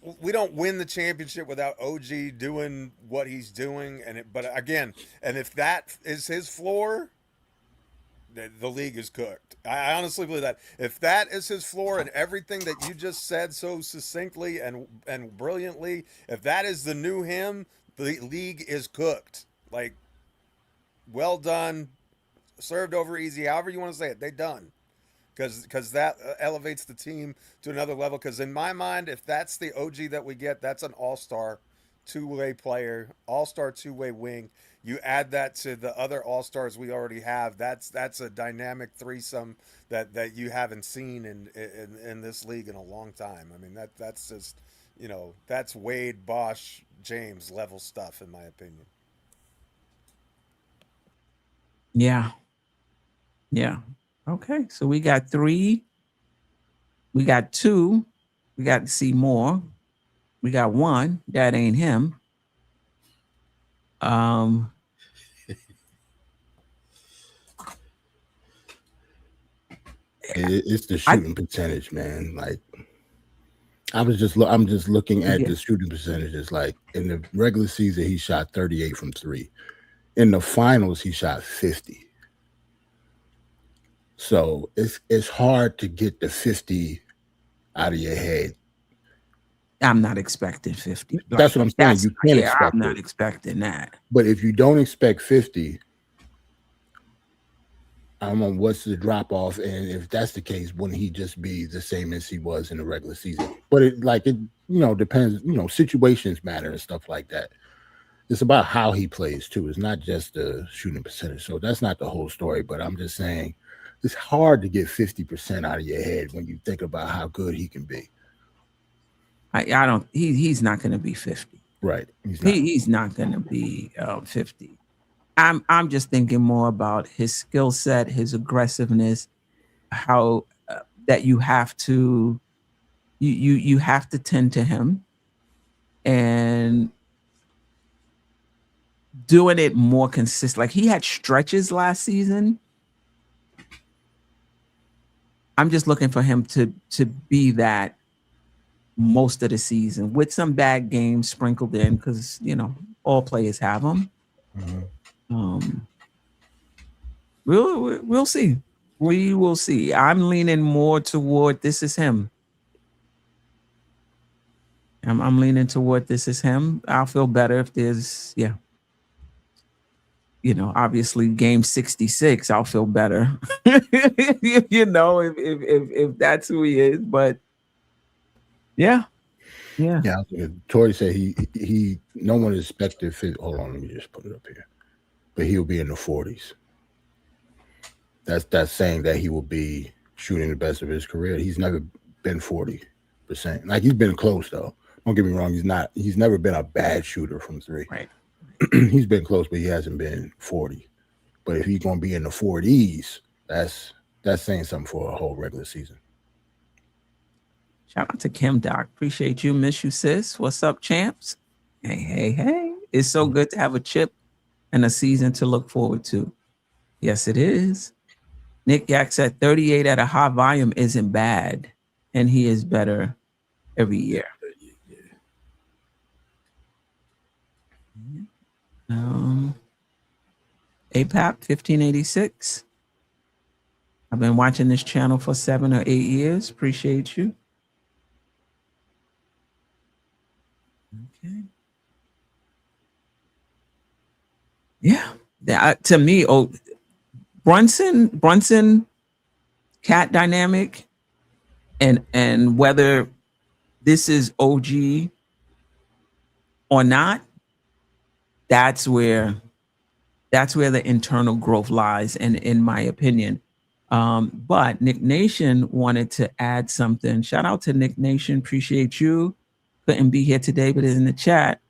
win the championship without OG doing what he's doing, but again, and if that is his floor, the league is cooked. I honestly believe that if that is his floor and everything that you just said so succinctly and brilliantly, if that is the new him, the league is cooked. Like, well done, served over easy, however you want to say it, they done. Because that elevates the team to another level. Because in my mind, if that's the OG that we get, that's an all-star two-way player, all-star two-way wing. You add that to the other all-stars we already have. That's a dynamic threesome that you haven't seen in this league in a long time. I mean, that's just, that's Wade, Bosch, James level stuff, in my opinion. Yeah. Okay, so we got 3. We got 2. We got to see more. We got 1. That ain't him. It's the shooting percentage, man. Like, I'm just looking at the shooting percentages. Like, in the regular season, he shot 38 from 3. In the finals, he shot 50. So it's hard to get the 50 out of your head. I'm not expecting 50. That's what I'm saying. You can't expect I'm not expecting that. But if you don't expect 50, I don't know what's the drop off, and if that's the case, wouldn't he just be the same as he was in the regular season? But it depends. Situations matter and stuff like that. It's about how he plays too. It's not just the shooting percentage. So that's not the whole story. But I'm just saying, it's hard to get 50% out of your head when you think about how good he can be. I don't. He's not going to be 50. Right. He's not going to be 50. I'm just thinking more about his skill set, his aggressiveness, how that you have to tend to him, and doing it more consistent. Like, he had stretches last season. I'm just looking for him to be that most of the season, with some bad games sprinkled in, because all players have them. Mm-hmm. We'll see. We will see. I'm leaning more toward this is him. I'm leaning toward this is him. I'll feel better if there's obviously game 66, I'll feel better. If that's who he is. But yeah. Tori said he no one expected. Hold on, let me just put it up here. But he'll be in the 40s. That's saying that he will be shooting the best of his career. He's never been 40%. Like, he's been close though. Don't get me wrong. He's never been a bad shooter from 3. Right. He's been close, but he hasn't been 40. But if he's going to be in the 40s, that's saying something for a whole regular season. Shout out to Kim Doc. Appreciate you. Miss you, sis. What's up, champs? Hey. It's so good to have a chip and a season to look forward to. Yes, it is. Nick Yak said 38 at a high volume isn't bad, and he is better every year. APAP 1586. I've been watching this channel for 7 or 8 years. Appreciate you. Okay. Yeah. To me, Brunson cat dynamic, and whether this is OG or not, that's where the internal growth lies, and in my opinion. But Nick Nation wanted to add something. Shout out to Nick Nation. Appreciate you. Couldn't be here today, but is in the chat.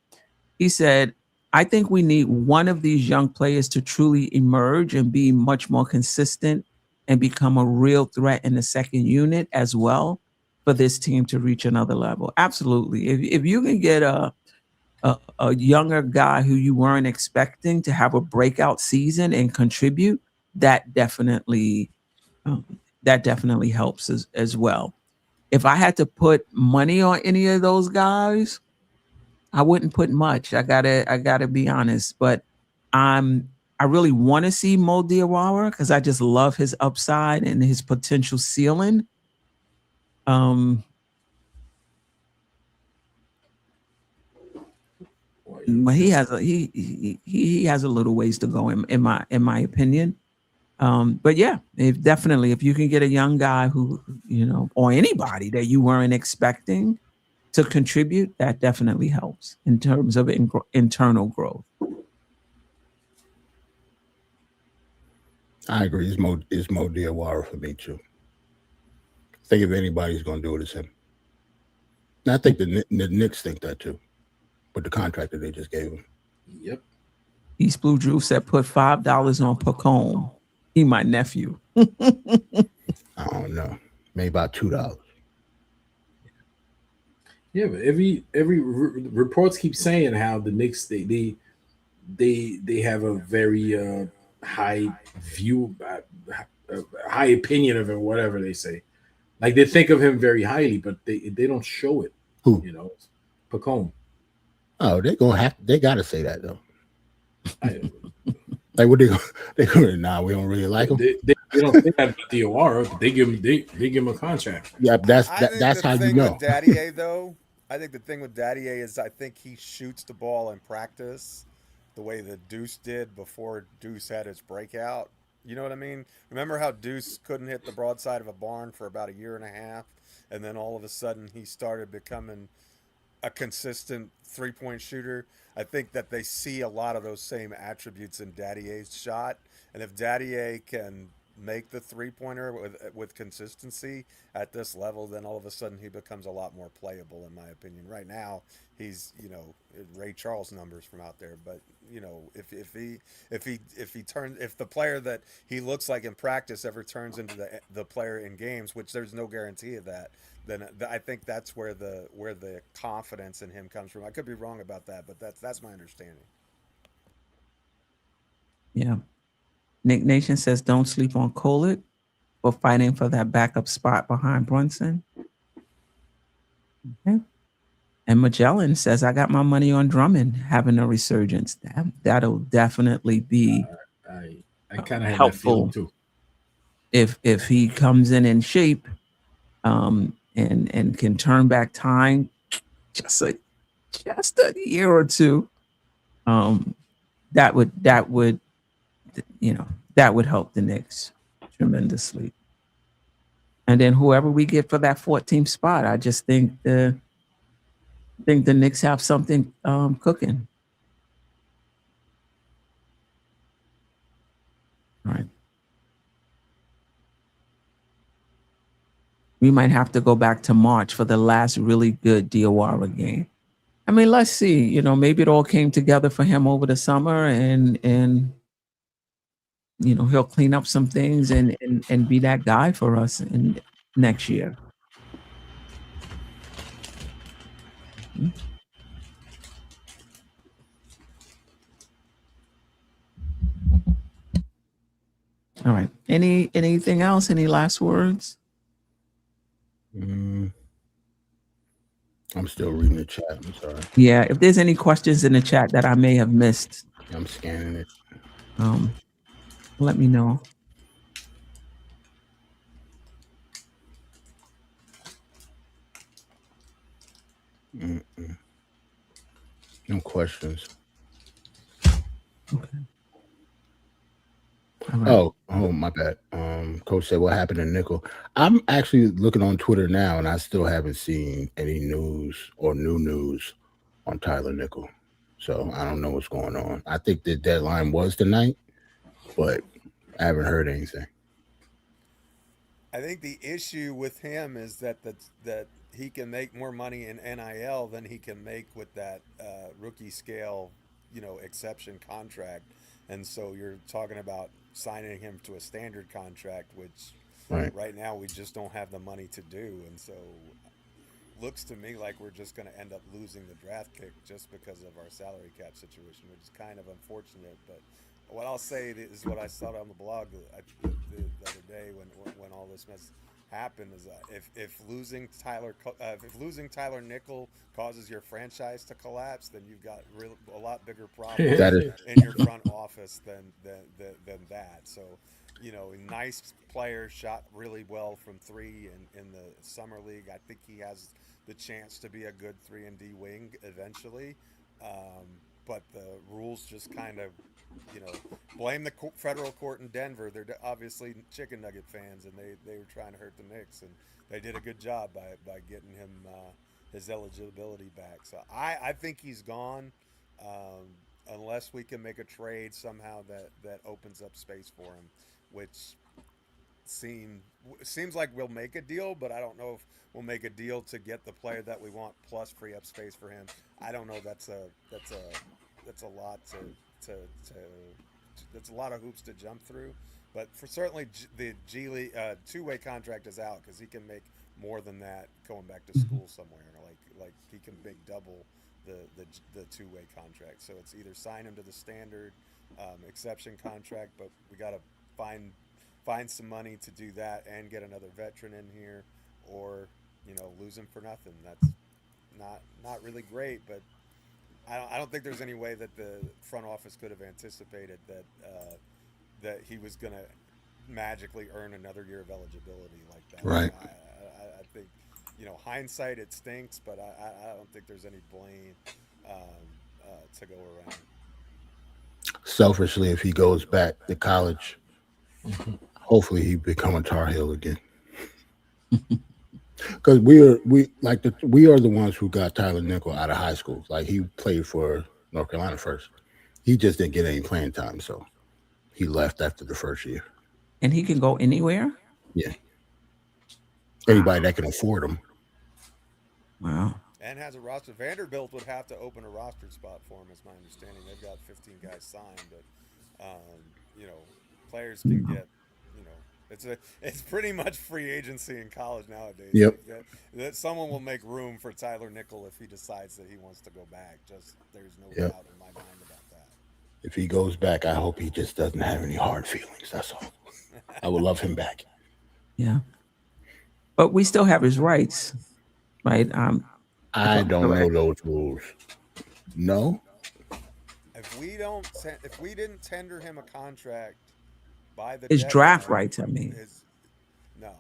He said, I think we need one of these young players to truly emerge and be much more consistent and become a real threat in the second unit as well for this team to reach another level. Absolutely. If you can get a younger guy who you weren't expecting to have a breakout season and contribute, that definitely helps as well. if I had to put money on any of those guys, I wouldn't put much. I gotta be honest, but I really want to see Mo Diawara because I just love his upside and his potential ceiling. But he has a little ways to go in my opinion. But yeah, if you can get a young guy who, or anybody that you weren't expecting to contribute, that definitely helps in terms of internal growth. I agree. It's Mo Diawara for me too. I think if anybody's going to do it, it's him. And I think the Knicks think that too, with the contract that they just gave him. Yep. East Blue Drew said put $5 on Pacome. He my nephew. I don't know. Maybe about $2. Yeah, but every reports keep saying how the Knicks they have a very high view, high opinion of him, whatever they say. Like they think of him very highly, but they don't show it. Who? Pacome. Oh, they gotta say that though. Like what they gonna we don't really like him. They don't think that Diawara. They give him a contract. Yeah, that's how you know. Daddy though, I think the thing with Daddy is I think he shoots the ball in practice the way that Deuce did before Deuce had his breakout. You know what I mean? Remember how Deuce couldn't hit the broadside of a barn for about a year and a half, and then all of a sudden he started becoming a consistent three-point shooter? I think that they see a lot of those same attributes in Daddy's shot, and if Daddy can make the three-pointer with consistency at this level, then all of a sudden he becomes a lot more playable, in my opinion. Right now, he's Ray Charles numbers from out there, but if the player that he looks like in practice ever turns into the player in games, which there's no guarantee of that, then I think that's where the confidence in him comes from. I could be wrong about that, but that's my understanding. Yeah. Nick Nation says don't sleep on Kolek for fighting for that backup spot behind Brunson. Okay. And Magellan says I got my money on Drummond having a resurgence. That'll definitely be I kind of had that feeling too. If he comes in shape, and can turn back time just a year or two, that would help the Knicks tremendously. And then whoever we get for that 14th spot, I just think the Knicks have something cooking. All right. We might have to go back to March for the last really good Diawara game. I mean, let's see. Maybe it all came together for him over the summer, and he'll clean up some things and be that guy for us in next year. All right. Anything else? Any last words? I'm still reading the chat. I'm sorry. Yeah, if there's any questions in the chat that I may have missed, I'm scanning it. Let me know. No questions. Okay. Right. Oh, my bad. Coach said what happened to Nickel. I'm actually looking on Twitter now, and I still haven't seen any news or new news on Tyler Nickel. So I don't know what's going on. I think the deadline was tonight, but I haven't heard anything. I think the issue with him is that he can make more money in NIL than he can make with that rookie scale, exception contract. And so you're talking about signing him to a standard contract, which right now we just don't have the money to do. And so looks to me like we're just going to end up losing the draft pick just because of our salary cap situation, which is kind of unfortunate. But what I'll say is what I saw on the blog the other day when all this mess happen is that if losing Tyler Nickel causes your franchise to collapse, then you've got a lot bigger problems That is in your front office than that. So, nice player, shot really well from three in the summer league. I think he has the chance to be a good 3-and-D wing eventually. But the rules just kind of, blame the federal court in Denver. They're obviously chicken nugget fans, and they were trying to hurt the Knicks, and they did a good job by getting him his eligibility back. So I think he's gone, unless we can make a trade somehow that opens up space for him, which seems like we'll make a deal, but I don't know if we'll make a deal to get the player that we want plus free up space for him. I don't know. That's a lot that's a lot of hoops to jump through. But for certainly the G League two-way contract is out because he can make more than that going back to school somewhere. Like he can make double the two-way contract. So it's either sign him to the standard exception contract, but we got to find some money to do that and get another veteran in here, or lose him for nothing. That's not really great, but I don't think there's any way that the front office could have anticipated that he was going to magically earn another year of eligibility like that. right. I think, hindsight, it stinks, but I don't think there's any blame to go around. Selfishly, if he goes back to college, hopefully he become a Tar Heel again. Because we are the ones who got Tyler Nickel out of high school. Like, he played for North Carolina first. He just didn't get any playing time, so he left after the first year. And he can go anywhere? Yeah. Anybody that can afford him. Wow. And has a roster. Vanderbilt would have to open a roster spot for him, is my understanding. They've got 15 guys signed, but players can get. It's pretty much free agency in college nowadays. Yep. That someone will make room for Tyler Nickel if he decides that he wants to go back. Just there's no doubt in my mind about that. If he goes back, I hope he just doesn't have any hard feelings. That's all. I would love him back. Yeah. But we still have his rights, right? I don't know those rules. No. If we didn't tender him a contract by the His deadline, draft rights, I mean. No,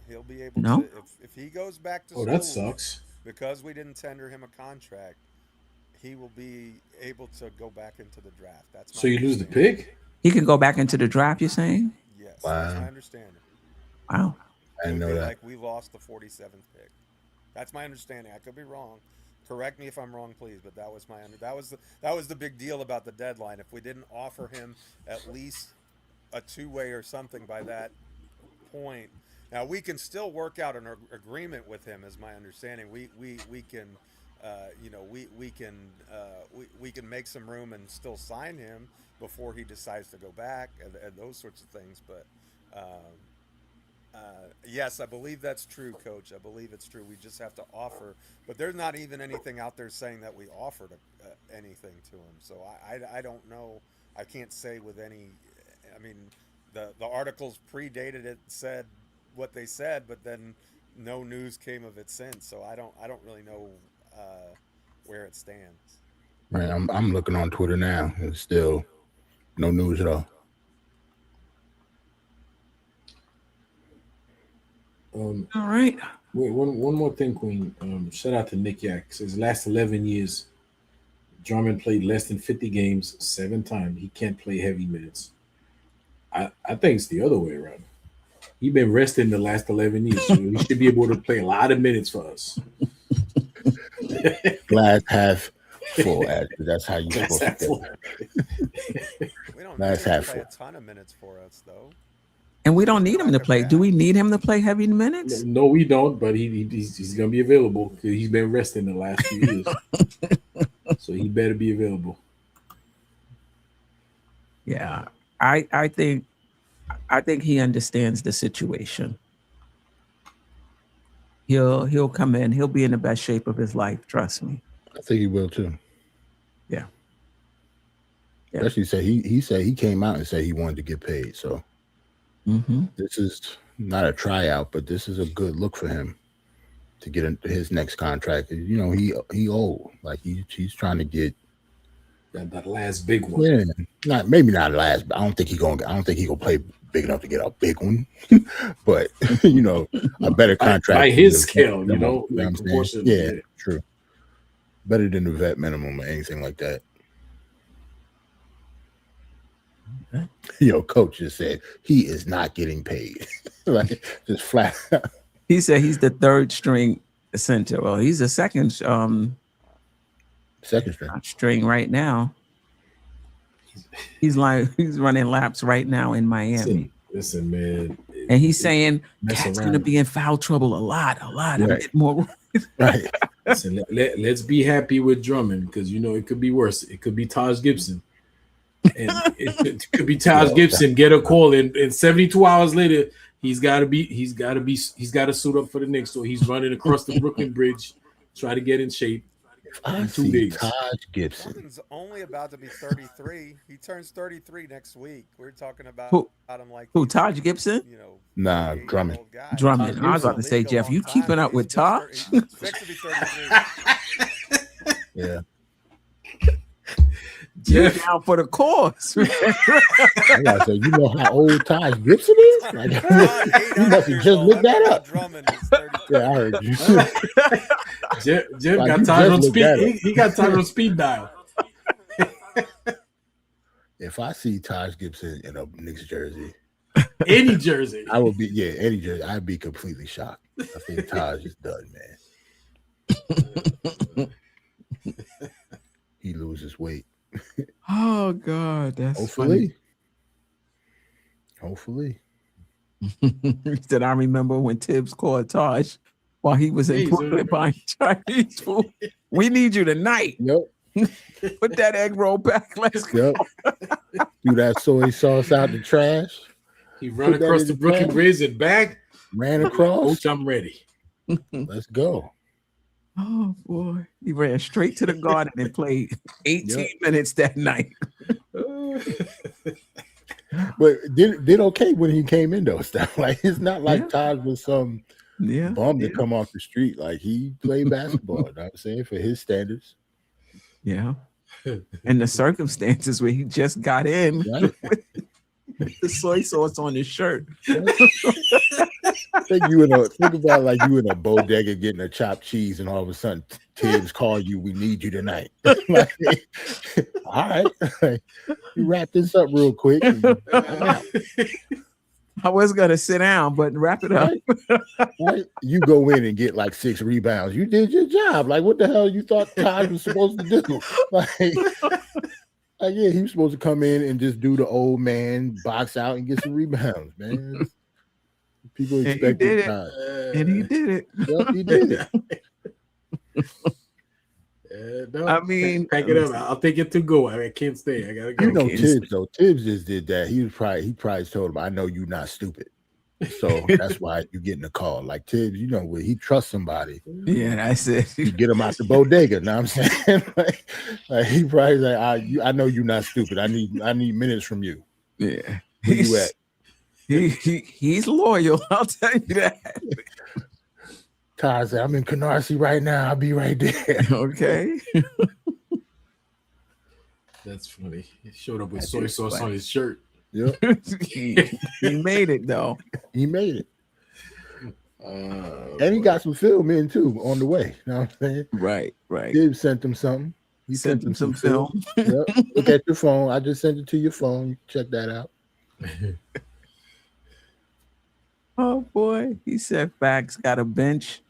he'll be able No? to if he goes back to school. That sucks. Because we didn't tender him a contract, he will be able to go back into the draft. That's So you lose the understanding. pick? He can go back into the draft, you're saying? Yes, Wow. that's my understanding. Wow. I didn't It would know be that. like we lost the 47th pick. That's my understanding. I could be wrong. Correct me if I'm wrong, please. But that was that was the big deal about the deadline. If we didn't offer him at least a two-way or something by that point, now we can still work out an agreement with him. Is my understanding. We can, we can make some room and still sign him before he decides to go back and those sorts of things. But yes, I believe that's true, Coach. I believe it's true. We just have to offer, but there's not even anything out there saying that we offered anything to him. So I don't know. I can't say with any. I mean, the articles predated it, said what they said, but then no news came of it since. So I don't really know where it stands. Right. I'm looking on Twitter now, and still no news at all. All right. Wait, one more thing, Queen. Shout out to Nick Yak. Says last 11 years, Drummond played less than 50 games 7 times. He can't play heavy minutes. I think it's the other way around. He's been resting the last 11 years, so he should be able to play a lot of minutes for us. Glass half full. Actually, that's how you're supposed to do it. We don't That's need him half to play full. a ton of minutes for us, though. And we don't need him to play. Do we need him to play heavy minutes? No, we don't, but he's going to be available because he's been resting the last few years. So he better be available. Yeah. I think he understands the situation. He'll come in. He'll be in the best shape of his life. Trust me. I think he will too. Yeah. Yeah. Especially he said he came out and said he wanted to get paid. So Mm-hmm. this is not a tryout, but this is a good look for him to get into his next contract. You know, he old, like he's trying to get that last big one. Yeah, maybe not last, but I don't think he gonna play big enough to get a big one. But you know, a better contract by his scale, you know, like proportion. Yeah, true. Better than the vet minimum or anything like that. Okay. You know, coach just said he is not getting paid. Like just flat. He said he's the third string center. Well, he's the second string right now. He's running laps right now in Miami. Listen, man. And he's saying Cat's going to be in foul trouble a lot. Right. A bit more. Right. Listen, let's be happy with Drummond because, you know, it could be worse. It could be Taj Gibson. And it could be Taj Gibson get a call and 72 hours later he's got to suit up for the Knicks. So he's running across the Brooklyn Bridge, try to get in shape. I see Taj Gibson. Drummond's only about to be 33. He turns 33 next week. We're talking about him like who? Taj Gibson? You know, nah, Drummond. Drummond. I was about to say, Jeff, you keeping up with Taj? Yeah. You're down for the cause. I gotta say, you know how old Taj Gibson is? Like, you must have just looked that up. Yeah, I heard you. Jeff got Taj on speed. He got Taj on speed dial. If I see Taj Gibson in a Knicks jersey, any jersey, I would be any jersey. I'd be completely shocked. I think Taj is done, man. He loses weight. Oh God, that's hopefully. He said, I remember when Tibbs called Taj while he was in Brooklyn buying Chinese food. We need you tonight. Yep. Put that egg roll back. Let's go. Do that soy sauce out the trash. He ran across the Brooklyn Bridge and back. Ran across. Coach, I'm ready. Let's go. Oh boy, he ran straight to the garden and played 18 minutes that night. But did okay when he came in though. Stuff like it's not like Taj was some bum to come off the street. Like he played basketball. You know what I'm saying, for his standards. Yeah, and the circumstances where he just got in with the soy sauce on his shirt. Think about like you in a bodega getting a chopped cheese, and all of a sudden Tibbs call you. We need you tonight. Like, all right, you wrap this up real quick. I was gonna sit down, but wrap it up. Right. You go in and get like 6 rebounds. You did your job. Like what the hell you thought Taj was supposed to do? Like, he was supposed to come in and just do the old man box out and get some rebounds, man. People expected it, and he did it. Yep, he did it. No, I mean, pack it up. I'll take it to go. I can't stay. I gotta go. You know, Tibbs though. Tibbs just did that. He probably told him, "I know you're not stupid, so that's why you getting a call." Like Tibbs, you know, where he trusts somebody. Yeah, that's it. You get him out the bodega. Know what I'm saying? like he probably like, I know you're not stupid. I need minutes from you. Yeah, where you at? He's loyal. I'll tell you that. Taj said, I'm in Canarsie right now. I'll be right there. Okay. That's funny. He showed up with soy sauce on his shirt. Yep. he made it though. He made it. And he got some film in too on the way. You know what I'm saying? Right. Dib sent him something. He sent him some film. Yep. Look at your phone. I just sent it to your phone. You check that out. Oh boy. He said Facts got a bench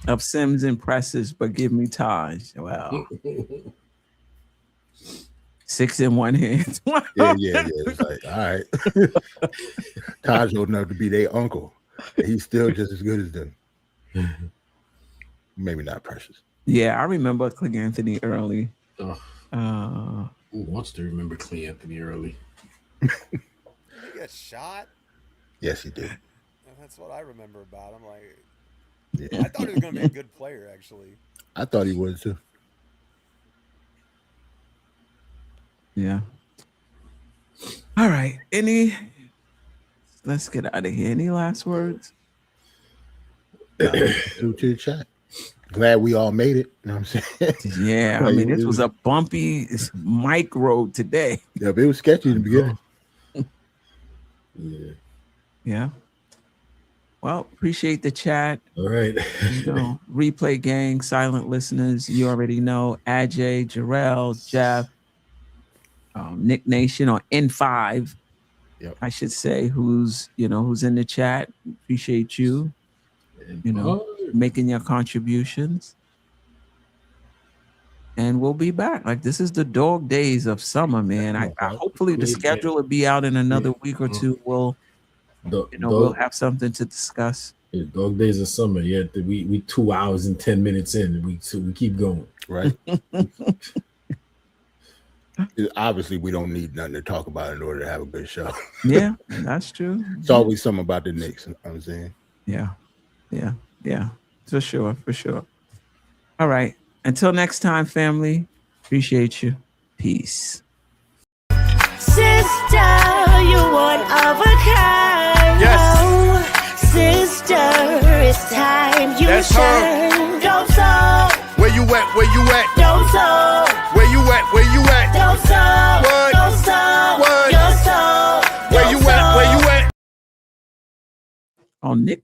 of Sims and presses, but give me Taj. Wow. 6 in one hand. Yeah. It's like, all right. Taj old enough to be their uncle. He's still just as good as them. Maybe not Precious. Yeah, I remember Clint Anthony early. Who wants to remember Clint Anthony early? He got shot? Yes, he did. That's what I remember about him. Like, yeah. I thought he was going to be a good player, actually. I thought he was too. Yeah. All right. Any let's get out of here. Any last words? Through to the chat. Glad we all made it. You know what I'm saying? Yeah, I mean, this was a bumpy mic road today. Yeah, but it was sketchy in the beginning. Yeah. Yeah. Well, appreciate the chat. All right. Replay gang, silent listeners, you already know. Ajay, Jerrell, Geoff, Knick Nation, or N5, I should say, who's in the chat. Appreciate you, making your contributions. And we'll be back. Like, this is the dog days of summer, man. I hopefully the schedule will be out in another week or two. We'll have something to discuss. Yeah, dog days of summer. Yeah, we 2 hours and 10 minutes in. We keep going. Right. Obviously, we don't need nothing to talk about in order to have a good show. Yeah, that's true. It's always something about the Knicks. You know what I'm saying. Yeah. For sure. All right. Until next time, family. Appreciate you. Peace. Sister, you one of a kind. Yes. Sister, it's time you That's shine. Dope Soul. Where you at? Where you at? Dope Soul. Where you at? Where you at? Dope Soul. What? Dope Soul. What? Your soul. Where you at? Where you at? On Knick